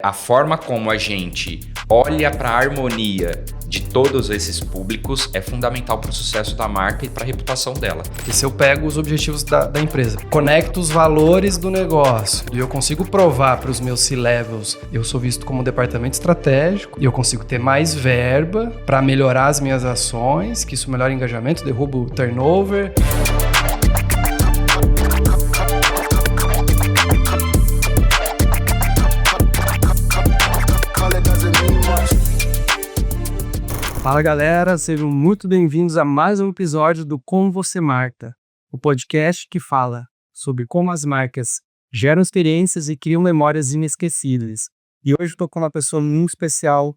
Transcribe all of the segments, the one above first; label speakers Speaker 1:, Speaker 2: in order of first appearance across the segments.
Speaker 1: A forma como a gente olha para a harmonia de todos esses públicos é fundamental para o sucesso da marca e para a reputação dela.
Speaker 2: Porque se eu pego os objetivos da empresa, conecto os valores do negócio e eu consigo provar para os meus C-levels, eu sou visto como um departamento estratégico e eu consigo ter mais verba para melhorar as minhas ações, que isso melhora o engajamento, derruba o turnover. Fala galera, sejam muito bem-vindos a mais um episódio do Como Você Marca, o podcast que fala sobre como as marcas geram experiências e criam memórias inesquecíveis. E hoje estou com uma pessoa muito especial,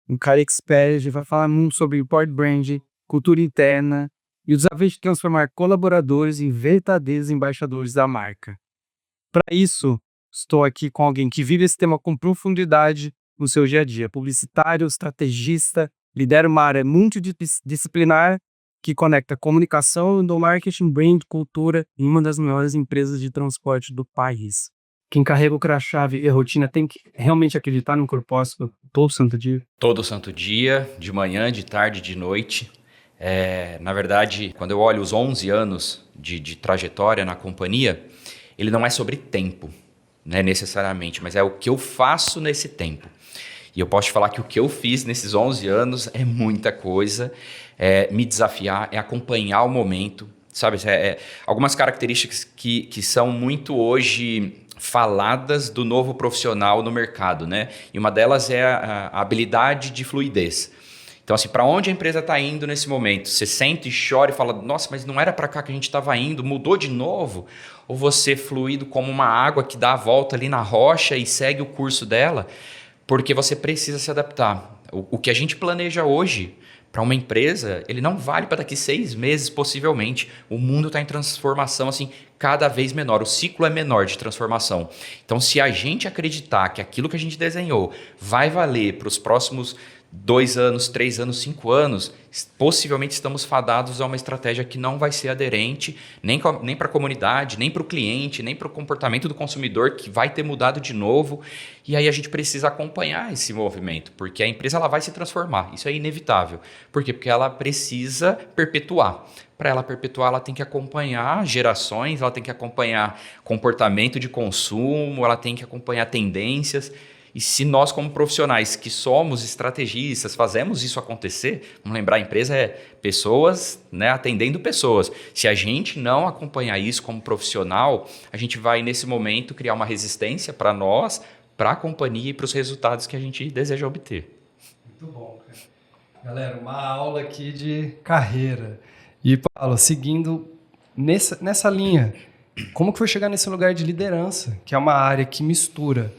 Speaker 2: um cara expert, que vai falar muito sobre Employer Brand, cultura interna e o desafio de transformar colaboradores em verdadeiros embaixadores da marca. Para isso, estou aqui com alguém que vive esse tema com profundidade no seu dia a dia, publicitário, estrategista, lidera uma área multidisciplinar que conecta comunicação, marketing, brand, cultura em uma das maiores empresas de transporte do país. Quem carrega o crachá e a rotina tem que realmente acreditar no propósito todo santo dia?
Speaker 1: Todo santo dia, de manhã, de tarde, de noite. Na verdade, quando eu olho os 11 anos de trajetória na companhia, ele não é sobre tempo, né, necessariamente, mas é o que eu faço nesse tempo. E eu posso te falar que o que eu fiz nesses 11 anos é muita coisa, me desafiar, é acompanhar o momento, sabe? Algumas características que são muito hoje faladas do novo profissional no mercado, né? E uma delas é a habilidade de fluidez. Então, assim, para onde a empresa está indo nesse momento? Você sente e chora e fala, nossa, mas não era para cá que a gente estava indo, mudou de novo? Ou você fluido como uma água que dá a volta ali na rocha e segue o curso dela? Porque você precisa se adaptar. O que a gente planeja hoje para uma empresa, ele não vale para daqui 6 meses, possivelmente. O mundo está em transformação assim, cada vez menor. O ciclo é menor de transformação. Então, se a gente acreditar que aquilo que a gente desenhou vai valer para os próximos 2 anos, 3 anos, 5 anos, possivelmente estamos fadados a uma estratégia que não vai ser aderente nem para a comunidade, nem para o cliente, nem para o comportamento do consumidor, que vai ter mudado de novo. E aí a gente precisa acompanhar esse movimento, porque a empresa ela vai se transformar, isso é inevitável. Por quê? Porque ela precisa perpetuar. Para ela perpetuar, ela tem que acompanhar gerações, ela tem que acompanhar comportamento de consumo, ela tem que acompanhar tendências. E se nós, como profissionais que somos estrategistas, fazemos isso acontecer, vamos lembrar, a empresa é pessoas, né, atendendo pessoas. Se a gente não acompanhar isso como profissional, a gente vai, nesse momento, criar uma resistência para nós, para a companhia e para os resultados que a gente deseja obter.
Speaker 2: Muito bom, cara. Galera, uma aula aqui de carreira. E, Paulo, seguindo nessa linha, como que foi chegar nesse lugar de liderança, que é uma área que mistura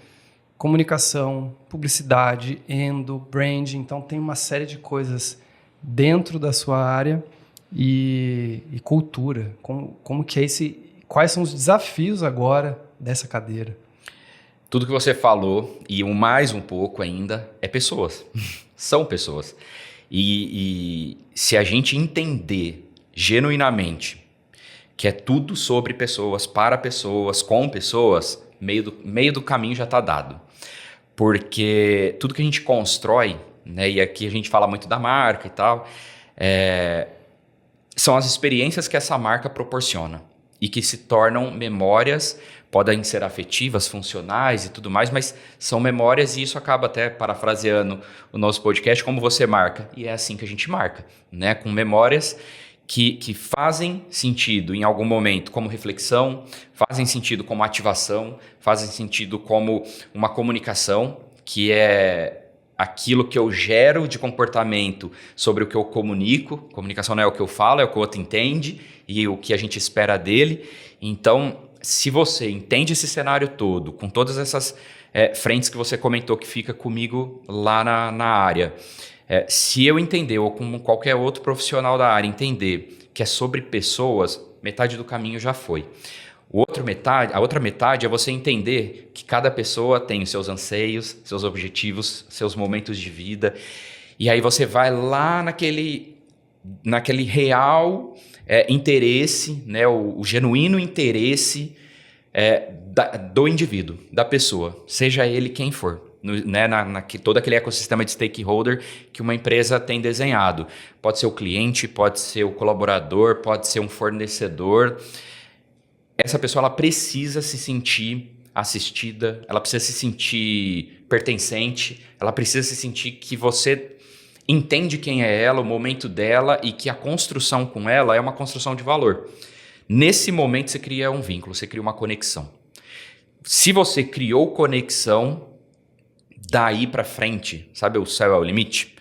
Speaker 2: comunicação, publicidade, branding, então tem uma série de coisas dentro da sua área e cultura. Como que é quais são os desafios agora dessa cadeira?
Speaker 1: Tudo que você falou e mais um pouco ainda é pessoas. São pessoas. E se a gente entender genuinamente que é tudo sobre pessoas, para pessoas, com pessoas, meio do caminho já está dado. Porque tudo que a gente constrói, né, e aqui a gente fala muito da marca e tal, são as experiências que essa marca proporciona e que se tornam memórias, podem ser afetivas, funcionais e tudo mais, mas são memórias e isso acaba até parafraseando o nosso podcast, como você marca. E é assim que a gente marca, né, com memórias que fazem sentido em algum momento como reflexão, fazem sentido como ativação, fazem sentido como uma comunicação, que é aquilo que eu gero de comportamento sobre o que eu comunico. Comunicação não é o que eu falo, é o que o outro entende e o que a gente espera dele. Então, se você entende esse cenário todo, com todas essas frentes que você comentou que fica comigo lá na área, se eu entender, ou como qualquer outro profissional da área entender que é sobre pessoas, metade do caminho já foi. A outra metade é você entender que cada pessoa tem os seus anseios, seus objetivos, seus momentos de vida. E aí você vai lá naquele real interesse, né, o genuíno interesse do indivíduo, da pessoa, seja ele quem for. né, todo aquele ecossistema de stakeholder que uma empresa tem desenhado. Pode ser o cliente, pode ser o colaborador, pode ser um fornecedor. Essa pessoa ela precisa se sentir assistida, ela precisa se sentir pertencente, ela precisa se sentir que você entende quem é ela, o momento dela e que a construção com ela é uma construção de valor. Nesse momento você cria um vínculo, você cria uma conexão. Se você criou conexão, daí para frente, sabe, o céu é o limite?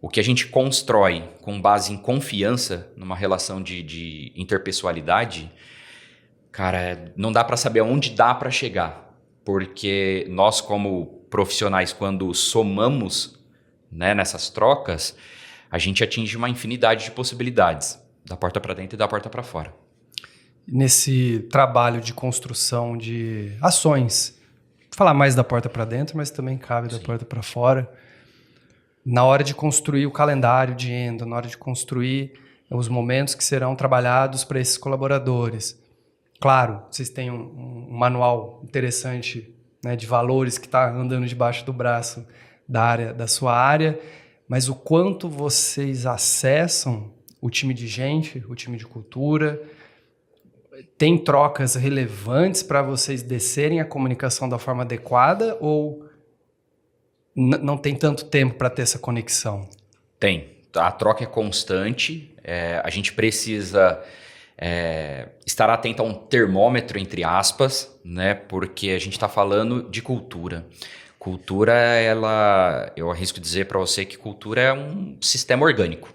Speaker 1: O que a gente constrói com base em confiança numa relação de interpessoalidade, cara, não dá para saber aonde dá para chegar, porque nós como profissionais, quando somamos, né, nessas trocas, a gente atinge uma infinidade de possibilidades, da porta para dentro e da porta para fora.
Speaker 2: Nesse trabalho de construção de ações, vou falar mais da porta para dentro, mas também cabe da porta para fora, na hora de construir o calendário de Endo, na hora de construir os momentos que serão trabalhados para esses colaboradores. Claro, vocês têm um manual interessante, né, de valores que está andando debaixo do braço da sua área, mas o quanto vocês acessam o time de gente, o time de cultura, tem trocas relevantes para vocês descerem a comunicação da forma adequada ou não tem tanto tempo para ter essa conexão?
Speaker 1: Tem. A troca é constante, a gente precisa estar atento a um termômetro, entre aspas, né? Porque a gente está falando de cultura. Cultura, eu arrisco dizer para você que cultura é um sistema orgânico.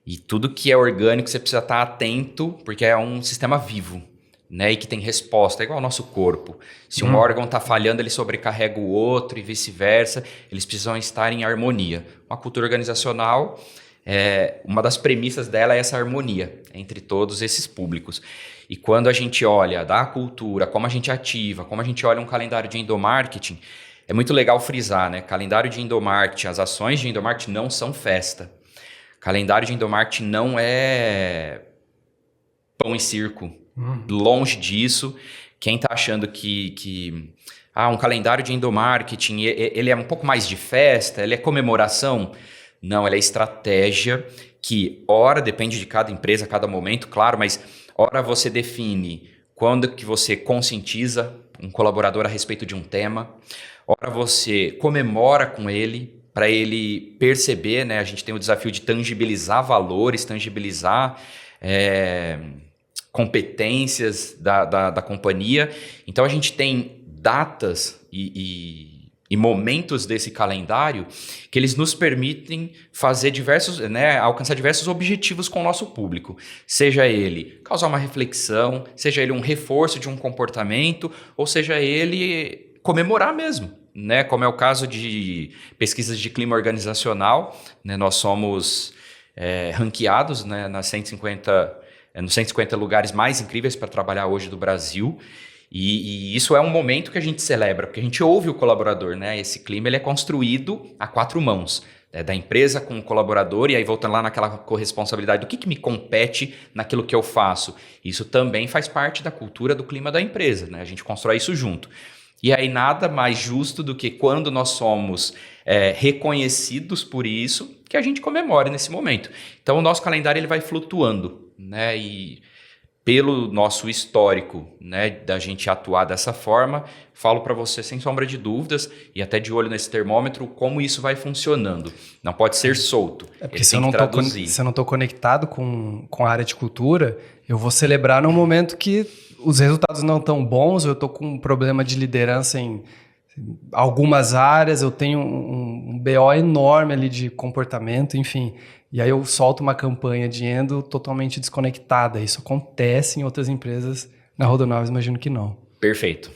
Speaker 1: E tudo que é orgânico você precisa estar atento, porque é um sistema vivo, né? E que tem resposta, é igual ao nosso corpo. Se um órgão está falhando, ele sobrecarrega o outro e vice-versa. Eles precisam estar em harmonia. Uma cultura organizacional, uma das premissas dela é essa harmonia entre todos esses públicos. E quando a gente olha da cultura, como a gente ativa, como a gente olha um calendário de endomarketing, é muito legal frisar, né? Calendário de endomarketing, as ações de endomarketing não são festa. Calendário de endomarketing não é pão e circo. Longe disso. Quem está achando que um calendário de endomarketing ele é um pouco mais de festa, ele é comemoração. Não, ele é estratégia que, ora, depende de cada empresa, cada momento, claro, mas ora você define quando que você conscientiza um colaborador a respeito de um tema, ora você comemora com ele, para ele perceber, né? A gente tem o desafio de tangibilizar valores, tangibilizar competências da companhia. Então, a gente tem datas e momentos desse calendário que eles nos permitem fazer alcançar diversos objetivos com o nosso público. Seja ele causar uma reflexão, seja ele um reforço de um comportamento, ou seja ele comemorar mesmo. Né, como é o caso de pesquisas de clima organizacional, né, nós somos ranqueados, né, nos 150 lugares mais incríveis para trabalhar hoje do Brasil, e isso é um momento que a gente celebra, porque a gente ouve o colaborador, né, esse clima ele é construído a 4 mãos, da empresa com o colaborador, e aí voltando lá naquela corresponsabilidade do que me compete naquilo que eu faço, isso também faz parte da cultura do clima da empresa, né, a gente constrói isso junto. E aí nada mais justo do que quando nós somos reconhecidos por isso, que a gente comemora nesse momento. Então o nosso calendário ele vai flutuando, né? E pelo nosso histórico, né, da gente atuar dessa forma, falo para você sem sombra de dúvidas e até de olho nesse termômetro como isso vai funcionando. Não pode ser solto.
Speaker 2: Porque se eu não estou conectado com a área de cultura, eu vou celebrar num momento que os resultados não estão bons, eu estou com um problema de liderança em algumas áreas, eu tenho um BO enorme ali de comportamento, enfim. E aí eu solto uma campanha de endo totalmente desconectada. Isso acontece em outras empresas, na Rodonaves imagino que não.
Speaker 1: Perfeito.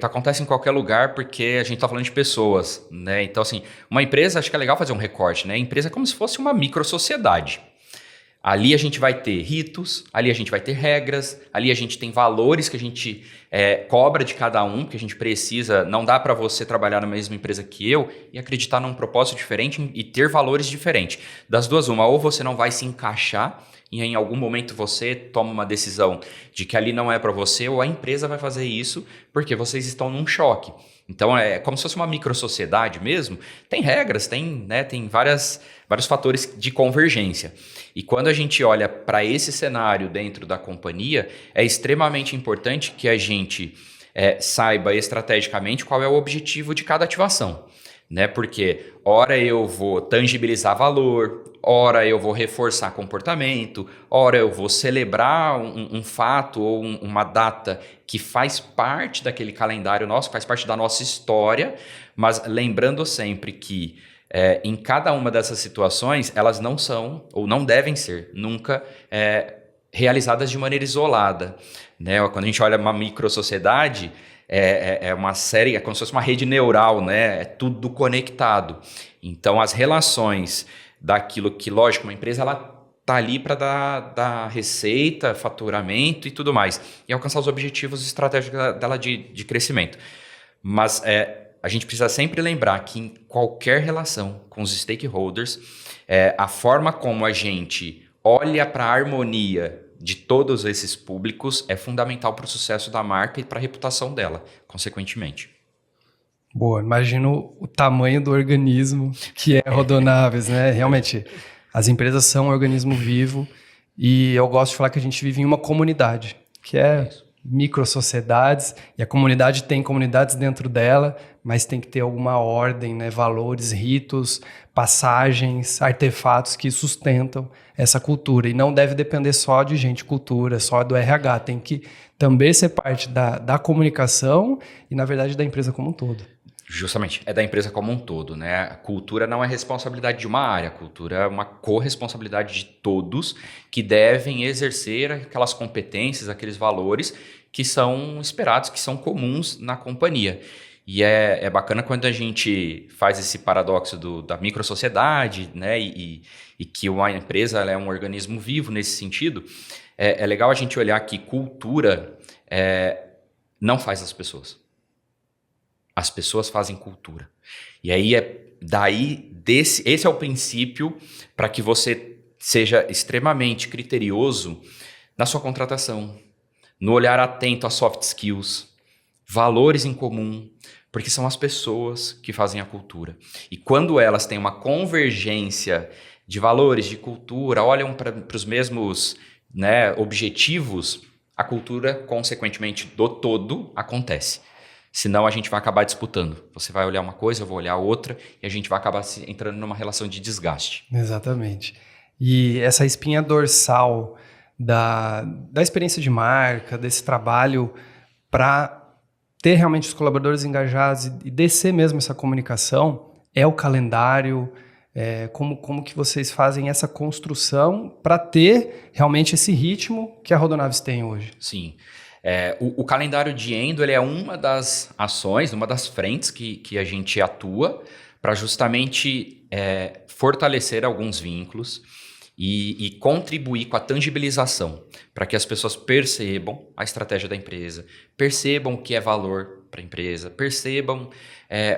Speaker 1: Acontece em qualquer lugar porque a gente está falando de pessoas, né? Então, assim, uma empresa, acho que é legal fazer um recorte, né? A empresa é como se fosse uma microsociedade. Ali a gente vai ter ritos, ali a gente vai ter regras, ali a gente tem valores que a gente cobra de cada um, que a gente precisa. Não dá para você trabalhar na mesma empresa que eu e acreditar num propósito diferente e ter valores diferentes. Das duas, uma, ou você não vai se encaixar e em algum momento você toma uma decisão de que ali não é para você, ou a empresa vai fazer isso porque vocês estão num choque. Então, é como se fosse uma microsociedade mesmo. Tem regras, tem vários fatores de convergência. E quando a gente olha para esse cenário dentro da companhia, é extremamente importante que a gente saiba estrategicamente qual é o objetivo de cada ativação. Né? Porque ora eu vou tangibilizar valor, ora eu vou reforçar comportamento, ora eu vou celebrar um fato ou uma data que faz parte daquele calendário nosso, faz parte da nossa história, mas lembrando sempre que em cada uma dessas situações, elas não são ou não devem ser nunca realizadas de maneira isolada. Né? Quando a gente olha uma microsociedade, é uma série, é como se fosse uma rede neural, né? É tudo conectado. Então, as relações daquilo que, lógico, uma empresa ela está ali para dar receita, faturamento e tudo mais, e alcançar os objetivos estratégicos dela de crescimento. Mas a gente precisa sempre lembrar que em qualquer relação com os stakeholders, a forma como a gente olha para a harmonia de todos esses públicos é fundamental para o sucesso da marca e para a reputação dela, consequentemente.
Speaker 2: Boa, imagino o tamanho do organismo que é Rodonaves, né? Realmente, as empresas são um organismo vivo e eu gosto de falar que a gente vive em uma comunidade, que é microsociedades, e a comunidade tem comunidades dentro dela, mas tem que ter alguma ordem, né? Valores, ritos, passagens, artefatos que sustentam essa cultura. E não deve depender só de gente cultura, só do RH. Tem que também ser parte da comunicação e, na verdade, da empresa como um todo.
Speaker 1: Justamente, é da empresa como um todo, né? A cultura não é responsabilidade de uma área, a cultura é uma corresponsabilidade de todos que devem exercer aquelas competências, aqueles valores que são esperados, que são comuns na companhia. E é bacana quando a gente faz esse paradoxo da microsociedade, né? E que uma empresa ela é um organismo vivo nesse sentido. É legal a gente olhar que cultura não faz as pessoas. As pessoas fazem cultura. E aí esse é o princípio para que você seja extremamente criterioso na sua contratação, no olhar atento a soft skills, valores em comum, porque são as pessoas que fazem a cultura. E quando elas têm uma convergência de valores, de cultura, olham para os mesmos, né, objetivos, a cultura, consequentemente, do todo acontece. Senão a gente vai acabar disputando. Você vai olhar uma coisa, eu vou olhar outra, e a gente vai acabar entrando numa relação de desgaste.
Speaker 2: Exatamente. E essa espinha dorsal da experiência de marca, desse trabalho para ter realmente os colaboradores engajados e descer mesmo essa comunicação, é o calendário, como que vocês fazem essa construção para ter realmente esse ritmo que a Rodonaves tem hoje?
Speaker 1: Sim. O calendário de Endo ele é uma das ações, uma das frentes que a gente atua para justamente fortalecer alguns vínculos e contribuir com a tangibilização, para que as pessoas percebam a estratégia da empresa, percebam o que é valor para a empresa, percebam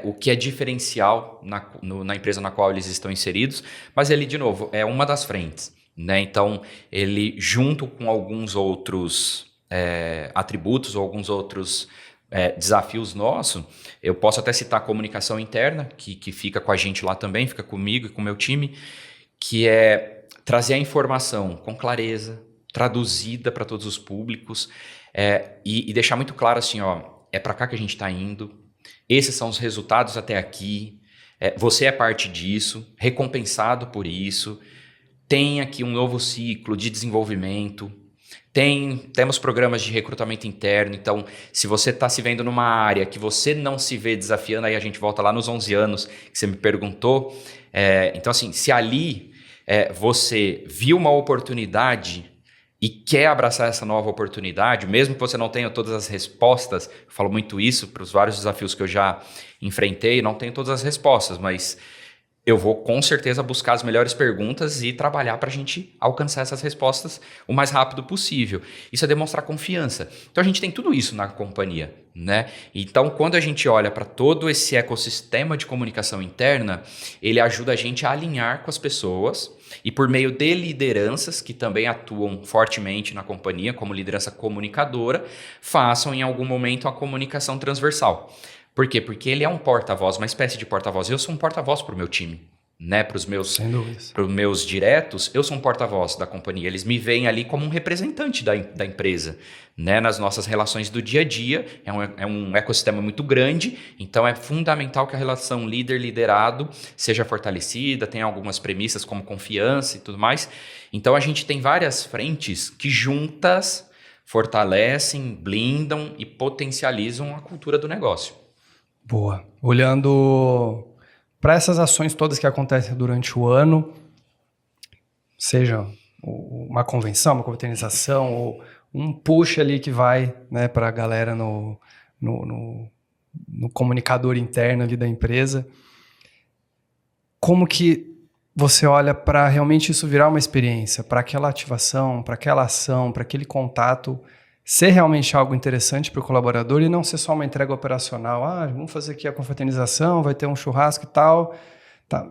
Speaker 1: o que é diferencial na empresa na qual eles estão inseridos, mas ele, de novo, é uma das frentes, né? Então, ele junto com alguns outros atributos ou alguns outros desafios nossos, eu posso até citar a comunicação interna, que fica com a gente lá também, fica comigo e com o meu time, que é trazer a informação com clareza, traduzida para todos os públicos, e deixar muito claro assim, ó, é para cá que a gente está indo, esses são os resultados até aqui, você é parte disso, recompensado por isso, tem aqui um novo ciclo de desenvolvimento, temos programas de recrutamento interno, então se você está se vendo numa área que você não se vê desafiando, aí a gente volta lá nos 11 anos que você me perguntou, então assim, se ali você viu uma oportunidade e quer abraçar essa nova oportunidade, mesmo que você não tenha todas as respostas, eu falo muito isso para os vários desafios que eu já enfrentei, não tenho todas as respostas, mas eu vou com certeza buscar as melhores perguntas e trabalhar para a gente alcançar essas respostas o mais rápido possível. Isso é demonstrar confiança. Então a gente tem tudo isso na companhia, né? Então quando a gente olha para todo esse ecossistema de comunicação interna, ele ajuda a gente a alinhar com as pessoas e por meio de lideranças que também atuam fortemente na companhia, como liderança comunicadora, façam em algum momento a comunicação transversal. Por quê? Porque ele é um porta-voz, uma espécie de porta-voz. Eu sou um porta-voz para o meu time, né? Para os
Speaker 2: Sem dúvidas.
Speaker 1: meus diretos, eu sou um porta-voz da companhia. Eles me veem ali como um representante da empresa, né? Nas nossas relações do dia a dia. É um ecossistema muito grande, então é fundamental que a relação líder-liderado seja fortalecida, tenha algumas premissas como confiança e tudo mais. Então a gente tem várias frentes que juntas fortalecem, blindam e potencializam a cultura do negócio.
Speaker 2: Boa. Olhando para essas ações todas que acontecem durante o ano, seja uma convenção, uma confraternização, ou um push ali que vai, né, para a galera no comunicador interno ali da empresa, como que você olha para realmente isso virar uma experiência, para aquela ativação, para aquela ação, para aquele contato ser realmente algo interessante para o colaborador e não ser só uma entrega operacional. Vamos fazer aqui a confraternização, vai ter um churrasco e tal. Tá.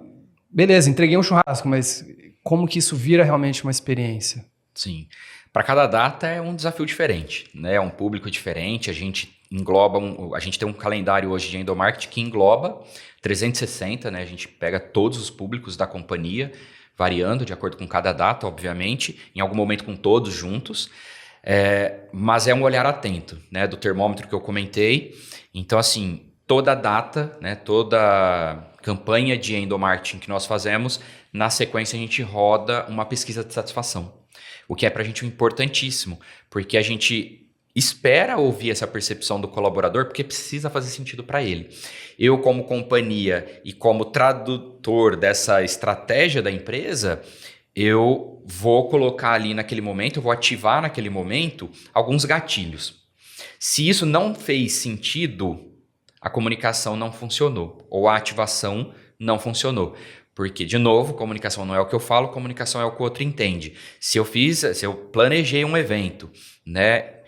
Speaker 2: Beleza, entreguei um churrasco, mas como que isso vira realmente uma experiência?
Speaker 1: Sim. Para cada data é um desafio diferente, né? É um público diferente, a gente engloba, a gente tem um calendário hoje de endomarketing que engloba 360, né? A gente pega todos os públicos da companhia, variando de acordo com cada data, obviamente, em algum momento com todos juntos. Mas é um olhar atento, né, do termômetro que eu comentei. Então, assim, toda data, né, toda campanha de endomarketing que nós fazemos, na sequência a gente roda uma pesquisa de satisfação, o que é para a gente importantíssimo, porque a gente espera ouvir essa percepção do colaborador, porque precisa fazer sentido para ele. Eu, como companhia e como tradutor dessa estratégia da empresa, eu vou colocar ali naquele momento, eu vou ativar naquele momento alguns gatilhos. Se isso não fez sentido, a comunicação não funcionou, ou a ativação não funcionou. Porque, de novo, comunicação não é o que eu falo, comunicação é o que o outro entende. Se eu planejei um evento, né,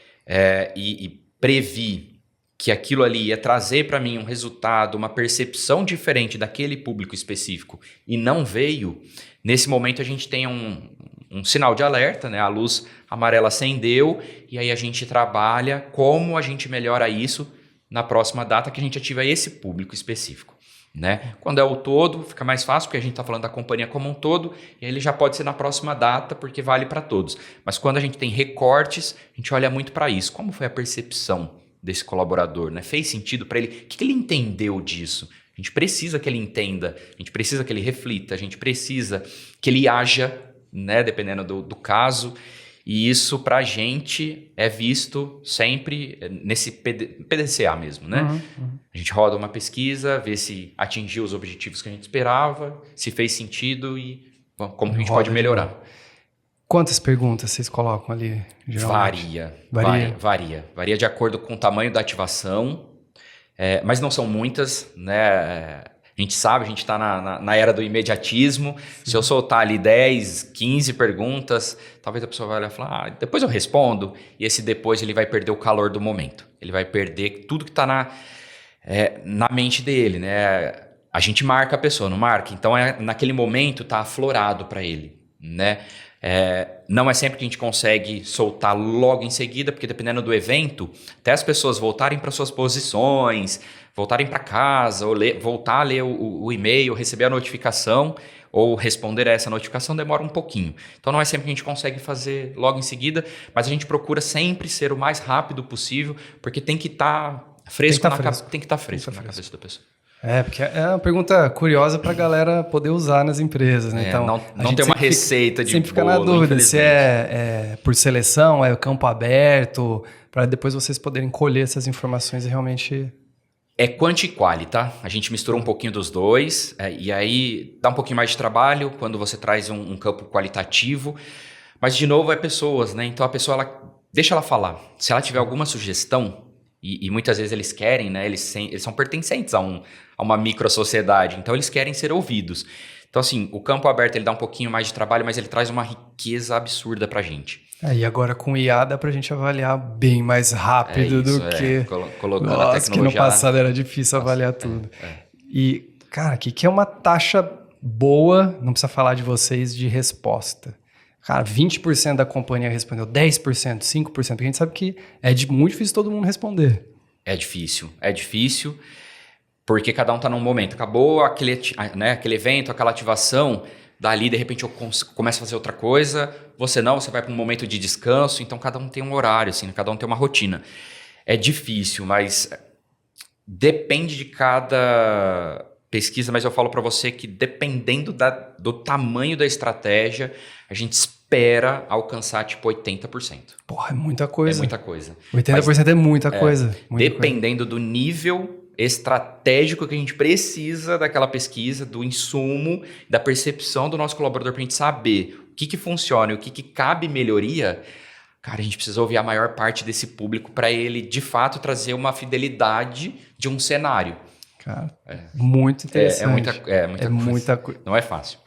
Speaker 1: e previ que aquilo ali ia trazer para mim um resultado, uma percepção diferente daquele público específico e não veio, nesse momento a gente tem um sinal de alerta, né? A luz amarela acendeu e aí a gente trabalha como a gente melhora isso na próxima data que a gente ativa esse público específico, né? Quando é o todo, fica mais fácil porque a gente está falando da companhia como um todo e aí ele já pode ser na próxima data porque vale para todos. Mas quando a gente tem recortes, a gente olha muito para isso. Como foi a percepção desse colaborador, né? Fez sentido para ele? O que ele entendeu disso? A gente precisa que ele entenda, a gente precisa que ele reflita, a gente precisa que ele haja, né? Dependendo do caso. E isso para a gente é visto sempre nesse PDCA mesmo, né?
Speaker 2: Uhum.
Speaker 1: A gente roda uma pesquisa, vê se atingiu os objetivos que a gente esperava, se fez sentido e como que a gente pode melhorar.
Speaker 2: Quantas perguntas vocês colocam ali, geralmente?
Speaker 1: Varia de acordo com o tamanho da ativação, mas não são muitas, né? A gente sabe, a gente está na era do imediatismo. Sim. Se eu soltar ali 10, 15 perguntas, talvez a pessoa vai olhar e falar, depois eu respondo. E esse depois ele vai perder o calor do momento. Ele vai perder tudo que está na mente dele, né? A gente marca a pessoa, não marca? Então, naquele momento está aflorado para ele, né? Não é sempre que a gente consegue soltar logo em seguida, porque dependendo do evento, até as pessoas voltarem para suas posições, voltarem para casa, ou voltar a ler o e-mail, receber a notificação, ou responder a essa notificação demora um pouquinho. Então não é sempre que a gente consegue fazer logo em seguida, mas a gente procura sempre ser o mais rápido possível, porque tem que estar fresco na cabeça da pessoa.
Speaker 2: Porque é uma pergunta curiosa para a galera poder usar nas empresas, né? Então,
Speaker 1: não tem uma receita de
Speaker 2: sempre fica na dúvida se é por seleção, é campo aberto, para depois vocês poderem colher essas informações e realmente...
Speaker 1: É quanti e quali, tá? A gente mistura um pouquinho dos dois, e aí dá um pouquinho mais de trabalho quando você traz um campo qualitativo, mas de novo é pessoas, né? Então a pessoa, deixa ela falar. Se ela tiver alguma sugestão, e muitas vezes eles querem, né? Eles são pertencentes a uma micro-sociedade, então eles querem ser ouvidos. Então, assim, o campo aberto ele dá um pouquinho mais de trabalho, mas ele traz uma riqueza absurda pra gente.
Speaker 2: E agora com o IA dá pra gente avaliar bem mais rápido do que...
Speaker 1: Colocando a tecnologia...
Speaker 2: que no passado era difícil avaliar tudo. E, cara, o que é uma taxa boa, não precisa falar de vocês, de resposta? Cara, 20% da companhia respondeu, 10%, 5%, porque a gente sabe que é muito difícil todo mundo responder.
Speaker 1: É difícil. Porque cada um está num momento. Acabou aquele evento, aquela ativação, dali de repente eu começo a fazer outra coisa, você vai para um momento de descanso, então cada um tem um horário, assim, cada um tem uma rotina. É difícil, mas depende de cada pesquisa, mas eu falo para você que dependendo do tamanho da estratégia, a gente espera alcançar tipo 80%.
Speaker 2: Porra, é muita coisa.
Speaker 1: É muita coisa.
Speaker 2: 80% é muita coisa.
Speaker 1: Dependendo do nível estratégico que a gente precisa daquela pesquisa, do insumo, da percepção do nosso colaborador para a gente saber o que funciona e o que cabe melhoria, cara, a gente precisa ouvir a maior parte desse público para ele, de fato, trazer uma fidelidade de um cenário.
Speaker 2: Cara, muito interessante.
Speaker 1: É muita coisa. Não é fácil.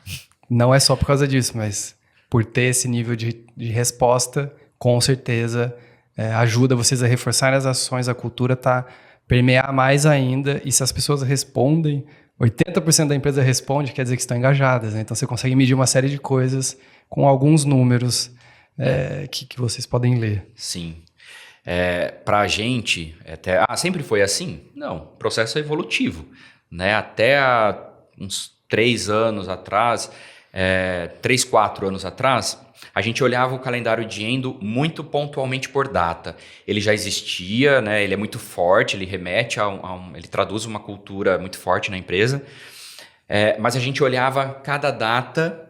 Speaker 2: Não é só por causa disso, mas por ter esse nível de resposta, com certeza ajuda vocês a reforçar as ações, a cultura permear mais ainda, e se as pessoas respondem, 80% da empresa responde, quer dizer que estão engajadas, né? Então você consegue medir uma série de coisas com alguns números que vocês podem ler.
Speaker 1: Sim. Para a gente, sempre foi assim? Não, processo evolutivo, né? Até há uns 3 anos atrás, 3, 4 anos atrás, a gente olhava o calendário de Endo muito pontualmente por data. Ele já existia, né? Ele é muito forte, ele remete ele traduz uma cultura muito forte na empresa, mas a gente olhava cada data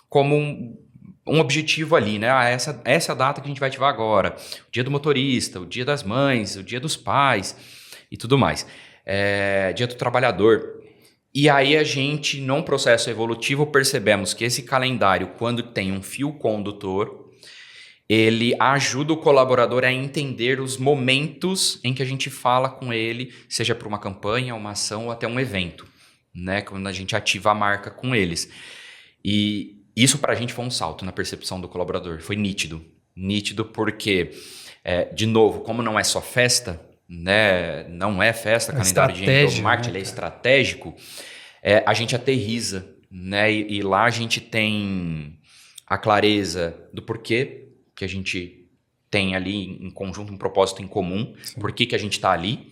Speaker 1: como um objetivo ali, né? Essa data que a gente vai ativar agora, o dia do motorista, o dia das mães, o dia dos pais e tudo mais, dia do trabalhador. E aí a gente, num processo evolutivo, percebemos que esse calendário, quando tem um fio condutor, ele ajuda o colaborador a entender os momentos em que a gente fala com ele, seja para uma campanha, uma ação ou até um evento, né? Quando a gente ativa a marca com eles. E isso para a gente foi um salto na percepção do colaborador, foi nítido. Nítido porque, de novo, como não é só festa, né? Não é festa, calendário de Endo, marketing, ele é estratégico, a gente aterriza, né? E lá a gente tem a clareza do porquê que a gente tem ali em conjunto um propósito em comum, por que a gente está ali,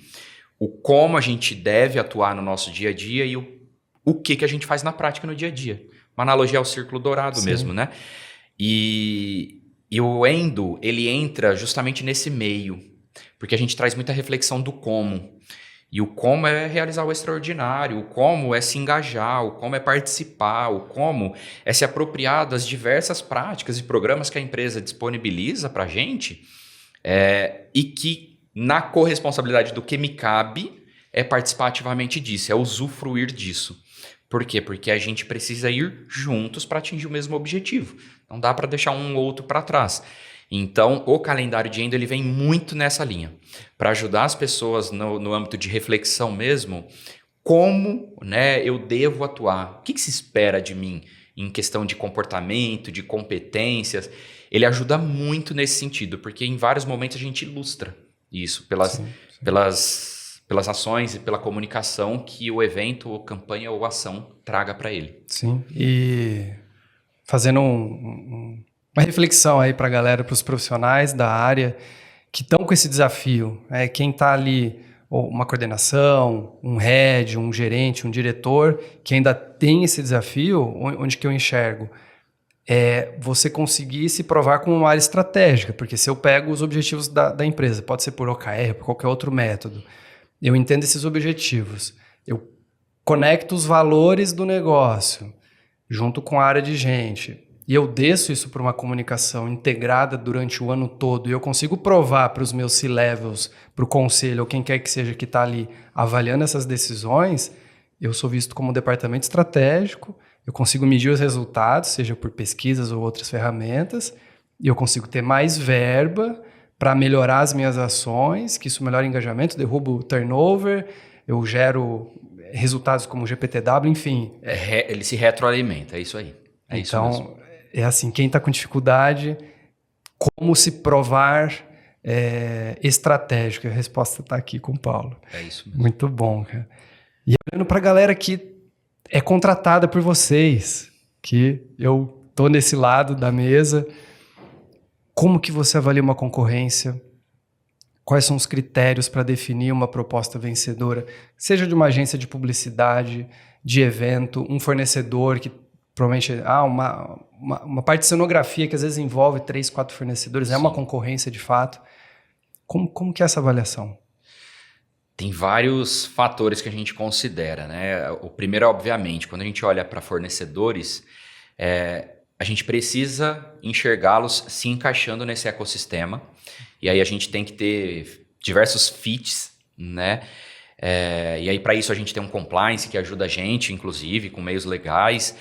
Speaker 1: o como a gente deve atuar no nosso dia a dia e o que a gente faz na prática no dia a dia. Uma analogia ao círculo dourado mesmo, né? E o Endo, ele entra justamente nesse meio, porque a gente traz muita reflexão do como. E o como é realizar o extraordinário, o como é se engajar, o como é participar, o como é se apropriar das diversas práticas e programas que a empresa disponibiliza para a gente, e que na corresponsabilidade do que me cabe é participar ativamente disso, é usufruir disso. Por quê? Porque a gente precisa ir juntos para atingir o mesmo objetivo. Não dá para deixar um ou outro para trás. Então, o calendário de Endo ele vem muito nessa linha, para ajudar as pessoas no âmbito de reflexão mesmo, como, né, eu devo atuar, o que se espera de mim em questão de comportamento, de competências. Ele ajuda muito nesse sentido, porque em vários momentos a gente ilustra isso pelas ações e pela comunicação que o evento, ou campanha ou ação traga para ele.
Speaker 2: Sim, e fazendo uma reflexão aí para a galera, para os profissionais da área que estão com esse desafio. Quem está ali, uma coordenação, um head, um gerente, um diretor, que ainda tem esse desafio, onde que eu enxergo? Você conseguir se provar como uma área estratégica, porque se eu pego os objetivos da empresa, pode ser por OKR, por qualquer outro método, eu entendo esses objetivos, eu conecto os valores do negócio junto com a área de gente, e eu desço isso para uma comunicação integrada durante o ano todo, e eu consigo provar para os meus C-levels, para o conselho, ou quem quer que seja que está ali avaliando essas decisões, eu sou visto como um departamento estratégico, eu consigo medir os resultados, seja por pesquisas ou outras ferramentas, e eu consigo ter mais verba para melhorar as minhas ações, que isso melhora o engajamento, derruba o turnover, eu gero resultados como o GPTW, enfim.
Speaker 1: Ele se retroalimenta, é isso aí.
Speaker 2: Então,
Speaker 1: isso mesmo.
Speaker 2: Assim, quem está com dificuldade, como se provar estratégico? A resposta está aqui com o Paulo.
Speaker 1: É isso mesmo.
Speaker 2: Muito bom, cara. E olhando para a galera que é contratada por vocês, que eu estou nesse lado da mesa, como que você avalia uma concorrência? Quais são os critérios para definir uma proposta vencedora? Seja de uma agência de publicidade, de evento, um fornecedor que provavelmente... uma parte de cenografia que às vezes envolve 3, 4 fornecedores. Sim. É uma concorrência de fato. Como que é essa avaliação?
Speaker 1: Tem vários fatores que a gente considera, né? O primeiro, obviamente, quando a gente olha para fornecedores, a gente precisa enxergá-los se encaixando nesse ecossistema. E aí a gente tem que ter diversos fits, né? E aí para isso a gente tem um compliance que ajuda a gente, inclusive, com meios legais.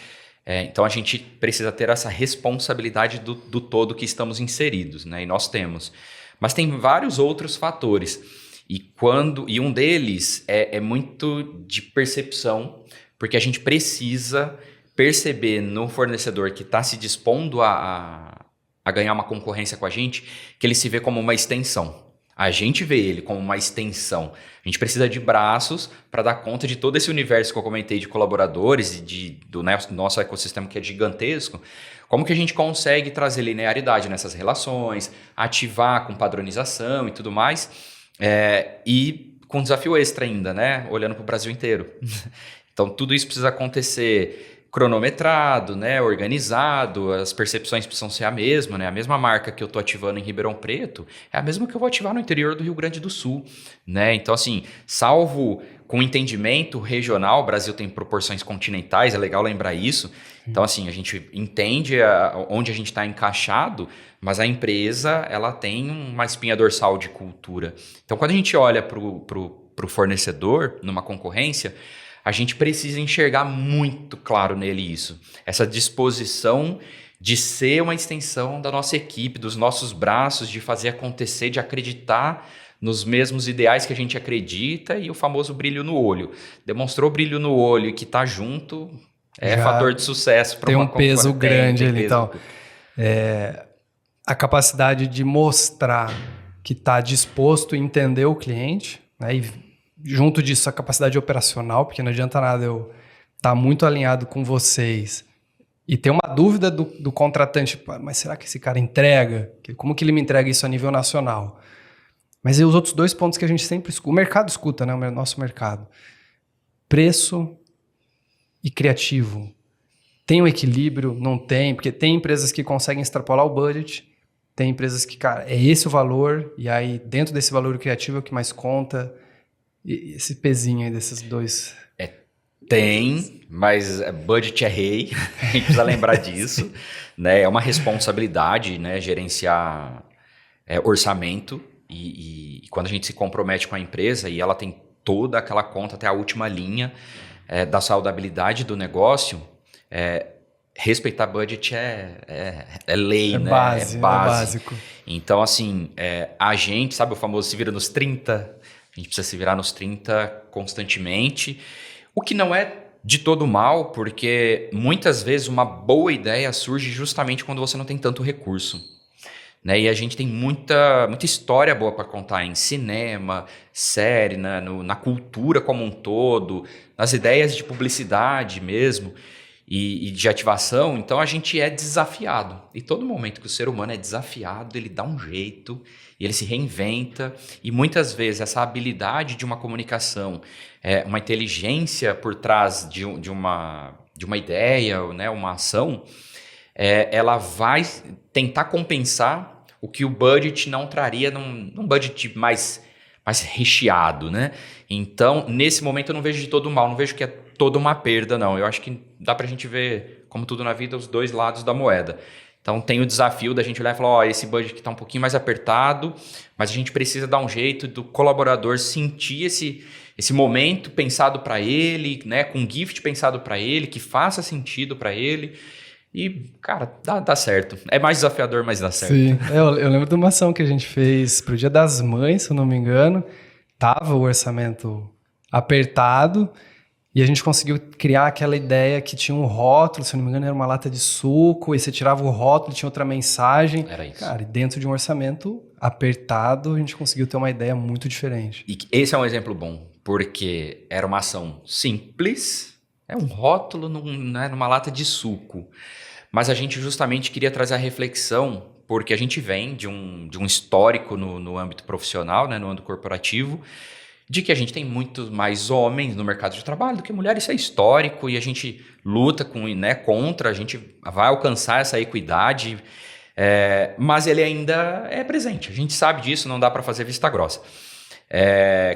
Speaker 1: Então a gente precisa ter essa responsabilidade do todo que estamos inseridos, né? E nós temos. Mas tem vários outros fatores. E um deles é muito de percepção, porque a gente precisa perceber no fornecedor que está se dispondo a ganhar uma concorrência com a gente, que ele se vê como uma extensão. A gente vê ele como uma extensão. A gente precisa de braços para dar conta de todo esse universo que eu comentei de colaboradores e do nosso ecossistema que é gigantesco. Como que a gente consegue trazer linearidade nessas relações, ativar com padronização e tudo mais, e com desafio extra ainda, né? Olhando para o Brasil inteiro. Então, tudo isso precisa acontecer cronometrado, né? Organizado, as percepções precisam ser a mesma, né? A mesma marca que eu estou ativando em Ribeirão Preto é a mesma que eu vou ativar no interior do Rio Grande do Sul, né? Então, assim, salvo com entendimento regional, o Brasil tem proporções continentais, é legal lembrar isso. Então, assim, a gente entende onde a gente está encaixado, mas a empresa, ela tem uma espinha dorsal de cultura. Então, quando a gente olha para o fornecedor, numa concorrência, a gente precisa enxergar muito claro nele isso. Essa disposição de ser uma extensão da nossa equipe, dos nossos braços, de fazer acontecer, de acreditar nos mesmos ideais que a gente acredita e o famoso brilho no olho. Demonstrou brilho no olho e que está junto é fator de sucesso para uma
Speaker 2: concorrência. Tem um peso grande ali, então. A capacidade de mostrar que está disposto a entender o cliente, né? E junto disso a capacidade operacional, porque não adianta nada eu estar muito alinhado com vocês e ter uma dúvida do contratante, mas será que esse cara entrega? Como que ele me entrega isso a nível nacional? Mas e os outros 2 pontos que a gente sempre escuta, o mercado escuta, né? O nosso mercado. Preço e criativo. Tem um equilíbrio? Não tem, porque tem empresas que conseguem extrapolar o budget, tem empresas que, cara, é esse o valor, e aí dentro desse valor o criativo é o que mais conta. E esse pezinho aí desses dois...
Speaker 1: Tem, mas budget é rei, a gente precisa lembrar disso. Né? É uma responsabilidade, né? Gerenciar orçamento e quando a gente se compromete com a empresa e ela tem toda aquela conta até a última linha da saudabilidade do negócio, respeitar budget é lei, né?
Speaker 2: Base,
Speaker 1: é
Speaker 2: básico.
Speaker 1: Então, assim, a gente, sabe o famoso se vira nos 30? A gente precisa se virar nos 30 constantemente, o que não é de todo mal, porque muitas vezes uma boa ideia surge justamente quando você não tem tanto recurso. Né? E a gente tem muita história boa para contar em cinema, série, na cultura como um todo, nas ideias de publicidade mesmo e de ativação. Então a gente é desafiado. E todo momento que o ser humano é desafiado, ele dá um jeito e ele se reinventa. E muitas vezes essa habilidade de uma comunicação, uma inteligência por trás de uma ideia, né, uma ação, ela vai tentar compensar o que o budget não traria num budget mais recheado, né? Então, nesse momento eu não vejo de todo mal, não vejo que é toda uma perda, não. Eu acho que dá pra gente ver, como tudo na vida, os 2 lados da moeda. Então, tem o desafio da gente olhar e falar, esse budget aqui tá um pouquinho mais apertado, mas a gente precisa dar um jeito do colaborador sentir esse momento pensado para ele, né? Com um gift pensado para ele, que faça sentido para ele. E, cara, dá certo. É mais desafiador, mas dá certo.
Speaker 2: Sim, eu lembro de uma ação que a gente fez pro Dia das Mães, se eu não me engano. Tava o orçamento apertado e a gente conseguiu criar aquela ideia que tinha um rótulo, se eu não me engano era uma lata de suco, e você tirava o rótulo e tinha outra mensagem.
Speaker 1: Era isso.
Speaker 2: Cara, e dentro de um orçamento apertado, a gente conseguiu ter uma ideia muito diferente.
Speaker 1: E esse é um exemplo bom, porque era uma ação simples, um rótulo numa lata de suco. Mas a gente justamente queria trazer a reflexão, porque a gente vem de um histórico no âmbito profissional, né, no âmbito corporativo, de que a gente tem muito mais homens no mercado de trabalho do que mulheres. Isso é histórico e a gente luta contra, a gente vai alcançar essa equidade, mas ele ainda é presente. A gente sabe disso, não dá para fazer vista grossa.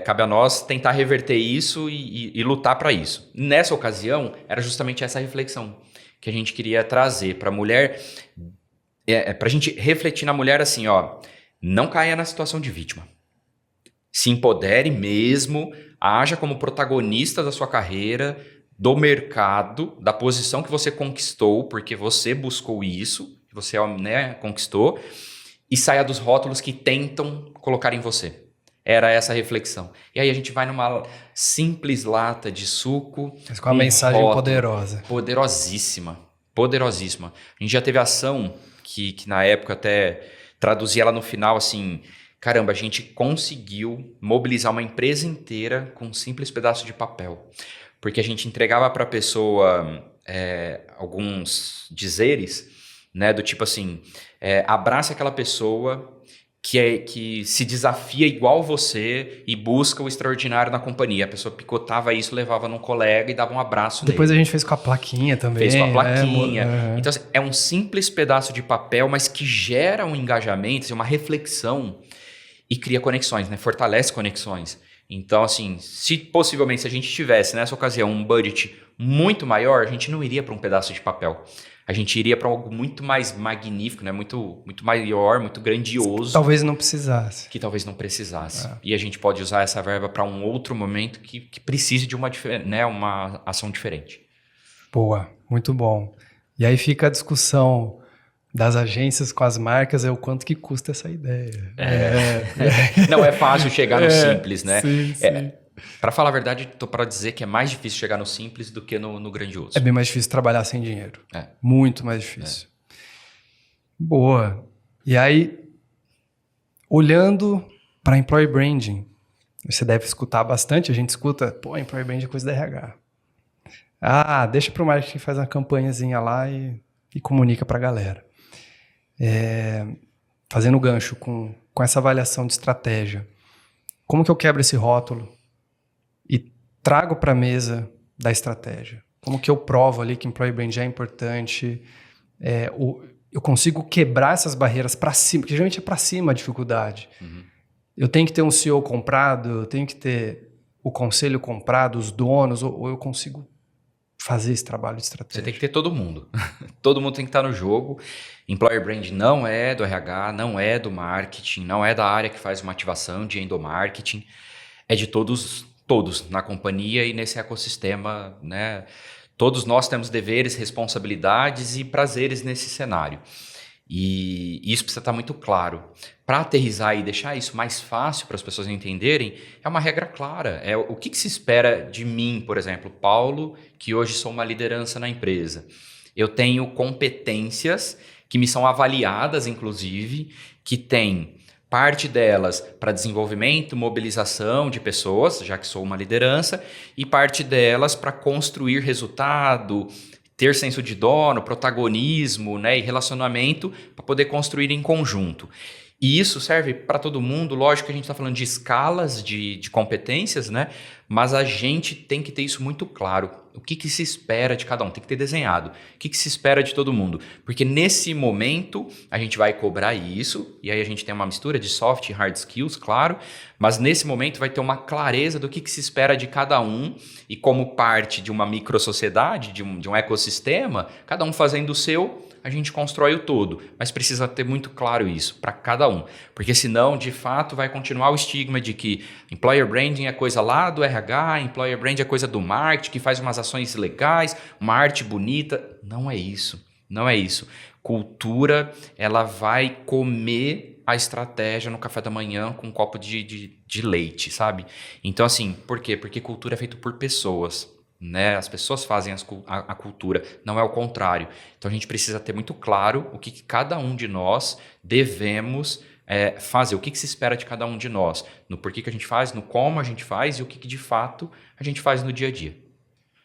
Speaker 1: Cabe a nós tentar reverter isso e lutar para isso. Nessa ocasião, era justamente essa reflexão que a gente queria trazer para a mulher, para a gente refletir na mulher assim, não caia na situação de vítima. Se empodere mesmo, haja como protagonista da sua carreira, do mercado, da posição que você conquistou, porque você buscou isso, que você conquistou, e saia dos rótulos que tentam colocar em você. Era essa a reflexão. E aí a gente vai numa simples lata de suco.
Speaker 2: Mas com uma mensagem poderosa.
Speaker 1: Poderosíssima. Poderosíssima. A gente já teve ação que na época até traduzia ela no final assim... Caramba, a gente conseguiu mobilizar uma empresa inteira com um simples pedaço de papel. Porque a gente entregava para a pessoa alguns dizeres, né, do tipo assim, abrace aquela pessoa que se desafia igual você e busca o extraordinário na companhia. A pessoa picotava isso, levava num colega e dava um abraço nele.
Speaker 2: Depois a gente fez com a plaquinha também.
Speaker 1: Fez com a plaquinha. Então, assim, é um simples pedaço de papel, mas que gera um engajamento, uma reflexão e cria conexões, né? Fortalece conexões. Então, assim, se a gente tivesse nessa ocasião um budget muito maior, a gente não iria para um pedaço de papel. A gente iria para algo muito mais magnífico, né? Muito, muito maior, muito grandioso.
Speaker 2: Talvez não precisasse.
Speaker 1: Que talvez não precisasse. E a gente pode usar essa verba para um outro momento que precise de uma ação diferente.
Speaker 2: Boa, muito bom. E aí fica a discussão das agências com as marcas, o quanto que custa essa ideia.
Speaker 1: Não é fácil chegar no simples, né?
Speaker 2: Sim.
Speaker 1: Para falar a verdade, estou para dizer que é mais difícil chegar no simples do que no grandioso.
Speaker 2: É bem mais difícil trabalhar sem dinheiro. Muito mais difícil. Boa. E aí, olhando para Employer Branding, você deve escutar bastante, a gente escuta, Employer Branding é coisa da RH. Deixa para o marketing que faz uma campanhazinha lá e comunica para a galera. Fazendo gancho com essa avaliação de estratégia, como que eu quebro esse rótulo e trago para a mesa da estratégia? Como que eu provo ali que Employer Brand é importante? Eu consigo quebrar essas barreiras para cima, porque geralmente é para cima a dificuldade. Uhum. Eu tenho que ter um CEO comprado, eu tenho que ter o conselho comprado, os donos, ou eu consigo fazer esse trabalho de estratégia?
Speaker 1: Você tem que ter todo mundo. Todo mundo tem que estar no jogo. Employer Brand não é do RH, não é do marketing, não é da área que faz uma ativação de endomarketing. É de todos na companhia e nesse ecossistema, né? Todos nós temos deveres, responsabilidades e prazeres nesse cenário. E isso precisa estar muito claro. Para aterrissar e deixar isso mais fácil para as pessoas entenderem, é uma regra clara. O que se espera de mim, por exemplo, Paulo, que hoje sou uma liderança na empresa. Eu tenho competências que me são avaliadas, inclusive, que tem parte delas para desenvolvimento, mobilização de pessoas, já que sou uma liderança, e parte delas para construir resultado, ter senso de dono, protagonismo, né, e relacionamento para poder construir em conjunto. E isso serve para todo mundo. Lógico que a gente está falando de escalas de competências, né? Mas a gente tem que ter isso muito claro. O que se espera de cada um? Tem que ter desenhado. O que se espera de todo mundo? Porque nesse momento a gente vai cobrar isso, e aí a gente tem uma mistura de soft e hard skills, claro, mas nesse momento vai ter uma clareza do que se espera de cada um, e como parte de uma microsociedade, de um ecossistema, cada um fazendo o seu, a gente constrói o todo, mas precisa ter muito claro isso para cada um, porque senão, de fato, vai continuar o estigma de que Employer Branding é coisa lá do RH, Employer Branding é coisa do marketing, que faz umas ações legais, uma arte bonita. Não é isso, não é isso. Cultura, ela vai comer a estratégia no café da manhã com um copo de leite, sabe? Então, assim, por quê? Porque cultura é feita por pessoas. Né? As pessoas fazem a cultura, não é o contrário. Então a gente precisa ter muito claro o que cada um de nós devemos fazer, o que se espera de cada um de nós, no porquê que a gente faz, no como a gente faz e o que de fato a gente faz no dia a dia.